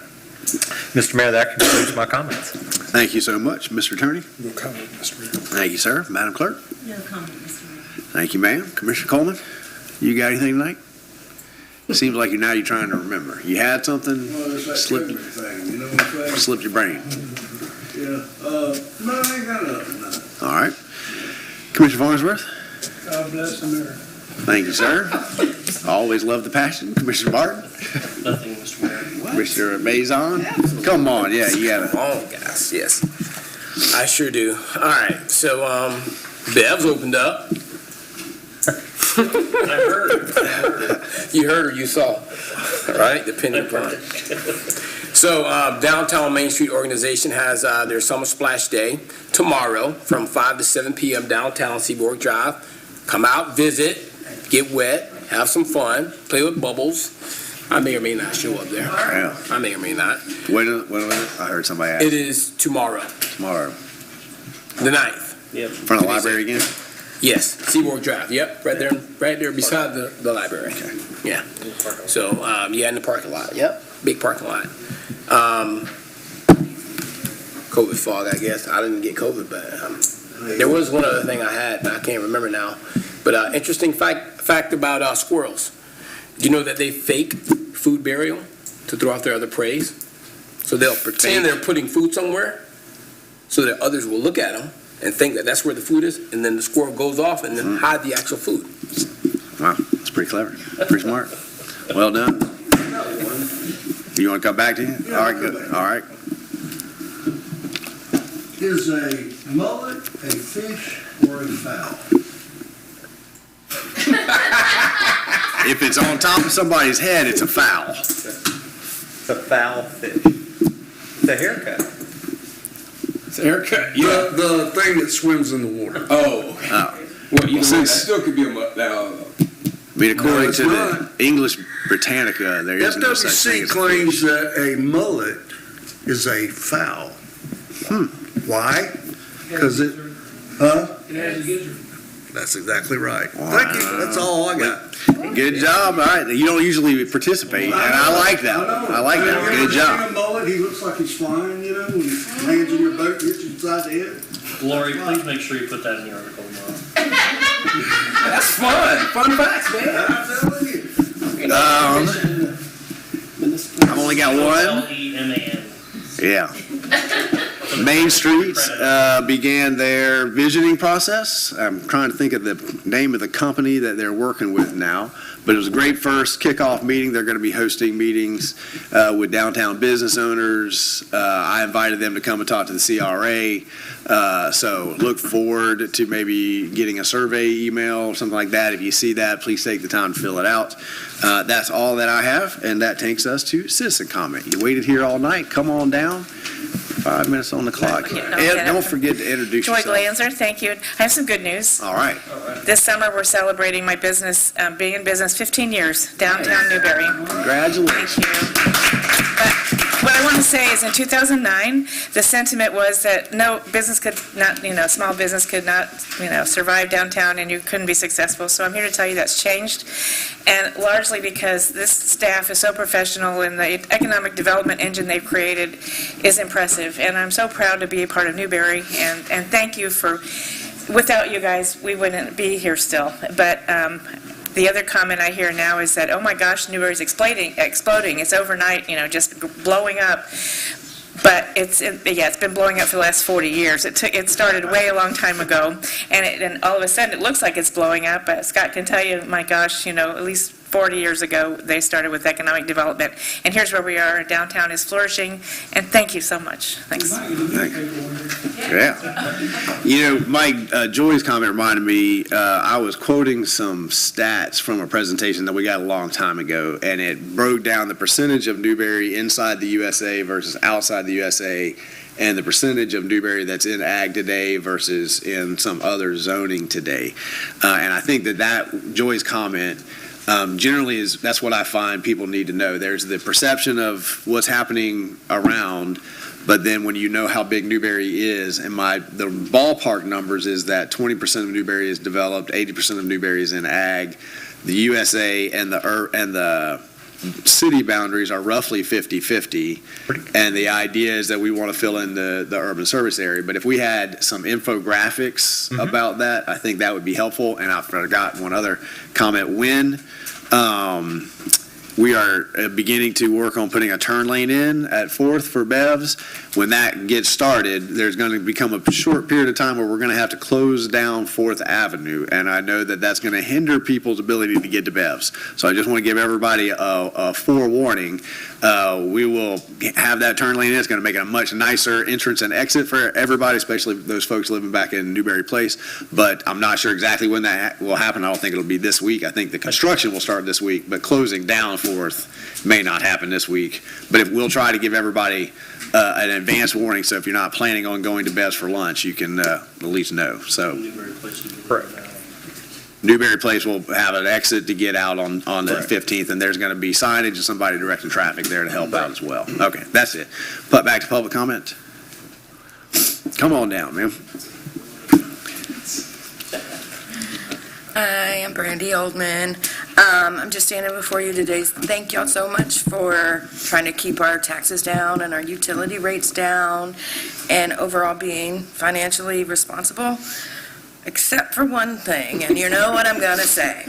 Mr. Mayor, that concludes my comments. Thank you so much. Mr. Attorney? No comment, Mr. Mayor. Thank you, sir. Madam Clerk? No comment, Mr. Mayor. Thank you, ma'am. Commissioner Coleman, you got anything tonight? Seems like you're trying to remember. You had something, Well, it's that slipped thing, you know what I'm saying? slipped your brain. Yeah, no, I ain't got nothing, no. All right. Commissioner Farnsworth? God bless America. Thank you, sir. Always love the passion. Commissioner Barton? Nothing, Mr. Mayor. Commissioner Mazon? Come on, yeah, you got it. Oh, guys, yes. I sure do. All right, so Bev's opened up. I heard. You heard or you saw, right? Depending upon. So Downtown Main Street Organization has their Summer Splash Day tomorrow from 5 to 7 p.m. downtown Seaboard Drive. Come out, visit, get wet, have some fun, play with bubbles. I may or may not show up there. Yeah. I may or may not. Wait a minute. I heard somebody ask. It is tomorrow, Tomorrow. the 9th. Yep. In front of the library again? Yes, Seaboard Drive. Yep, right there beside the library. Okay. Yeah. So, in the parking lot. Yep, big parking lot. COVID fog, I guess. I didn't get COVID, but there was one other thing I had, and I can't remember now. But interesting fact about squirrels. Do you know that they fake food burial to throw off their other prey? So they'll pretend they're putting food somewhere so that others will look at them and think that that's where the food is, and then the squirrel goes off and then hide the actual food. Wow, that's pretty clever. Pretty smart. Well done. You want to come back to you? Yeah, All right, I'll good. come back. All right. Is a mullet a fish or a fowl? If it's on top of somebody's head, it's a foul. It's a foul fish. It's a haircut. It's a haircut. The thing that swims in the water. Oh. Well, you Well, that still could be a I mean, according it's to the not. English Britannica, there is no such thing FWC as a claims fish. that a mullet is a fowl. Why? Because it, huh? It has a gizzard. That's exactly right. Thank you, that's all I got. Good job. All right. You don't usually participate, and I like that. I like that. Good You job. ever seen a mullet, he looks like he's flying, you know, when he lands in your boat, hits you upside the head. Lori, please make sure you put that in the article tomorrow. That's fun. Fun facts, man. I'm telling you. I've only got one. Leman. Yeah. Main Street began their visioning process. I'm trying to think of the name of the company that they're working with now, but it was a great first kickoff meeting. They're going to be hosting meetings with downtown business owners. I invited them to come and talk to the CRA, so look forward to maybe getting a survey email or something like that. If you see that, please take the time to fill it out. That's all that I have, and that takes us to citizen comment. You waited here all night. Come on down. 5 minutes on the clock. And don't forget to introduce Joy yourself. Glanzer, thank you. I have some good news. All right. This summer, we're celebrating my business, being in business 15 years, downtown Newberry. Congratulations. Thank you. But what I want to say is in 2009, the sentiment was that no business could not, small business could not, survive downtown and you couldn't be successful. So I'm here to tell you that's changed. And largely because this staff is so professional and the economic development engine they've created is impressive. And I'm so proud to be a part of Newberry. And thank you for, without you guys, we wouldn't be here still. But the other comment I hear now is that, oh my gosh, Newberry's exploding. It's overnight, just blowing up. But it's been blowing up for the last 40 years. It started way a long time ago, and all of a sudden it looks like it's blowing up. But Scott can tell you, my gosh, at least 40 years ago they started with economic development, and here's where we are. Downtown is flourishing, and thank you so much. Thanks. Yeah. Mike, Joy's comment reminded me, I was quoting some stats from a presentation that we got a long time ago, and it broke down the percentage of Newberry inside the USA versus outside the USA, and the percentage of Newberry that's in ag today versus in some other zoning today. And I think that Joy's comment generally that's what I find people need to know. There's the perception of what's happening around, but then when you know how big Newberry is, and the ballpark numbers is that 20% of Newberry is developed, 80% of Newberry is in ag. The USA and the city boundaries are roughly 50-50, and the idea is that we want to fill in the urban service area. But if we had some infographics about that, I think that would be helpful. And I forgot one other comment. We are beginning to work on putting a turn lane in at 4th for BEVs. When that gets started, there's going to become a short period of time where we're going to have to close down 4th Avenue, and I know that that's going to hinder people's ability to get to BEVs. So I just want to give everybody a forewarning. We will have that turn lane in. It's going to make it a much nicer entrance and exit for everybody, especially those folks living back in Newberry Place. But I'm not sure exactly when that will happen. I don't think it'll be this week. I think the construction will start this week, but closing down 4th may not happen this week. But we'll try to give everybody an advance warning, so if you're not planning on going to Bev's for lunch, you can at least know. So Newberry Place will have an exit to get out on the 15th, and there's going to be signage and somebody directing traffic there to help out as well. Okay, that's it. Put back to public comment. Come on down, man. Hi, I'm Brandy Oldman. I'm just standing before you today. Thank y'all so much for trying to keep our taxes down and our utility rates down and overall being financially responsible, except for one thing, and you know what I'm going to say.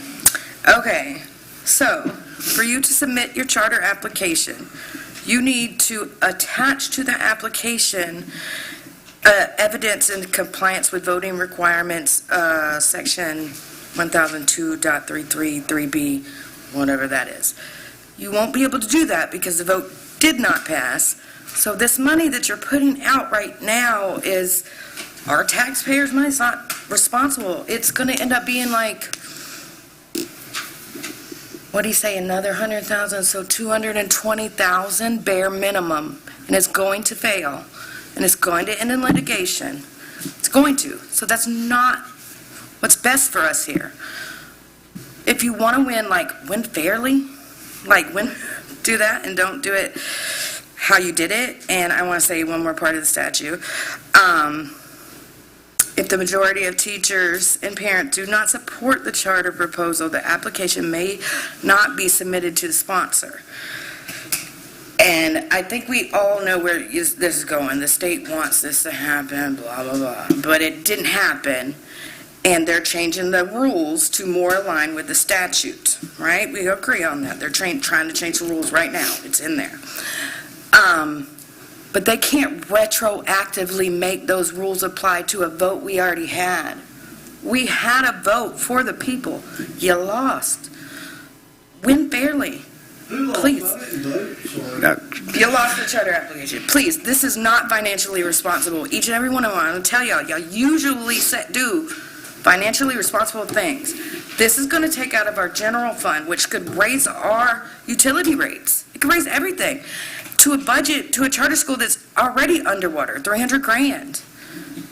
Okay, so for you to submit your charter application, you need to attach to the application evidence in compliance with voting requirements, section 1002.333B, whatever that is. You won't be able to do that because the vote did not pass. So this money that you're putting out right now is our taxpayers' money. It's not responsible. It's going to end up being like, what do you say, another 100,000, so 220,000 bare minimum, and it's going to fail, and it's going to end in litigation. It's going to. So that's not what's best for us here. If you want to win, win fairly, do that and don't do it how you did it. And I want to say one more part of the statute. If the majority of teachers and parents do not support the charter proposal, the application may not be submitted to the sponsor. And I think we all know where this is going. The state wants this to happen, blah, blah, blah. But it didn't happen. And they're changing the rules to more align with the statute, right? We agree on that. They're trying to change the rules right now. It's in there. but they can't retroactively make those rules apply to a vote we already had. We had a vote for the people. You lost. Win fairly. Please. You lost the charter application. Please, this is not financially responsible. Each and every one of them, I'm going to tell y'all usually do financially responsible things. This is going to take out of our general fund, which could raise our utility rates. It could raise everything to a budget, to a charter school that's already underwater, $300,000.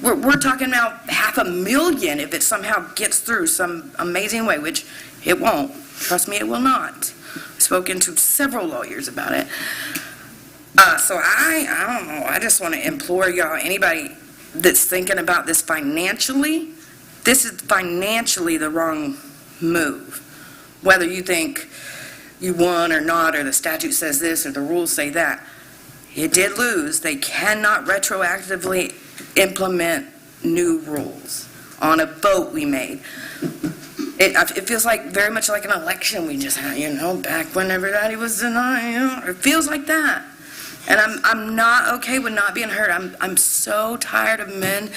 We're talking about $500,000 if it somehow gets through some amazing way, which it won't. Trust me, it will not. I've spoken to several lawyers about it. So I don't know. I just want to implore y'all, anybody that's thinking about this financially, this is financially the wrong move. Whether you think you won or not, or the statute says this, or the rules say that, it did lose. They cannot retroactively implement new rules on a vote we made. It feels like very much like an election we just had, back when everybody was denying. It feels like that. And I'm not okay with not being heard. I'm so tired of men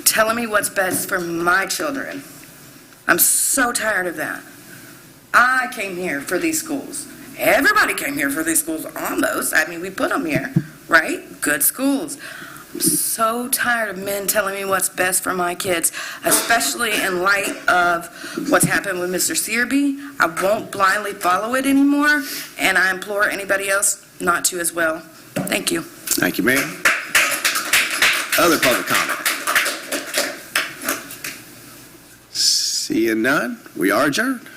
telling me what's best for my children. I'm so tired of that. I came here for these schools. Everybody came here for these schools almost. I mean, we put them here, right? Good schools. I'm so tired of men telling me what's best for my kids, especially in light of what's happened with Mr. Searby. I won't blindly follow it anymore, and I implore anybody else not to as well. Thank you. Thank you, ma'am. Other public comment? Seeing none, we are adjourned.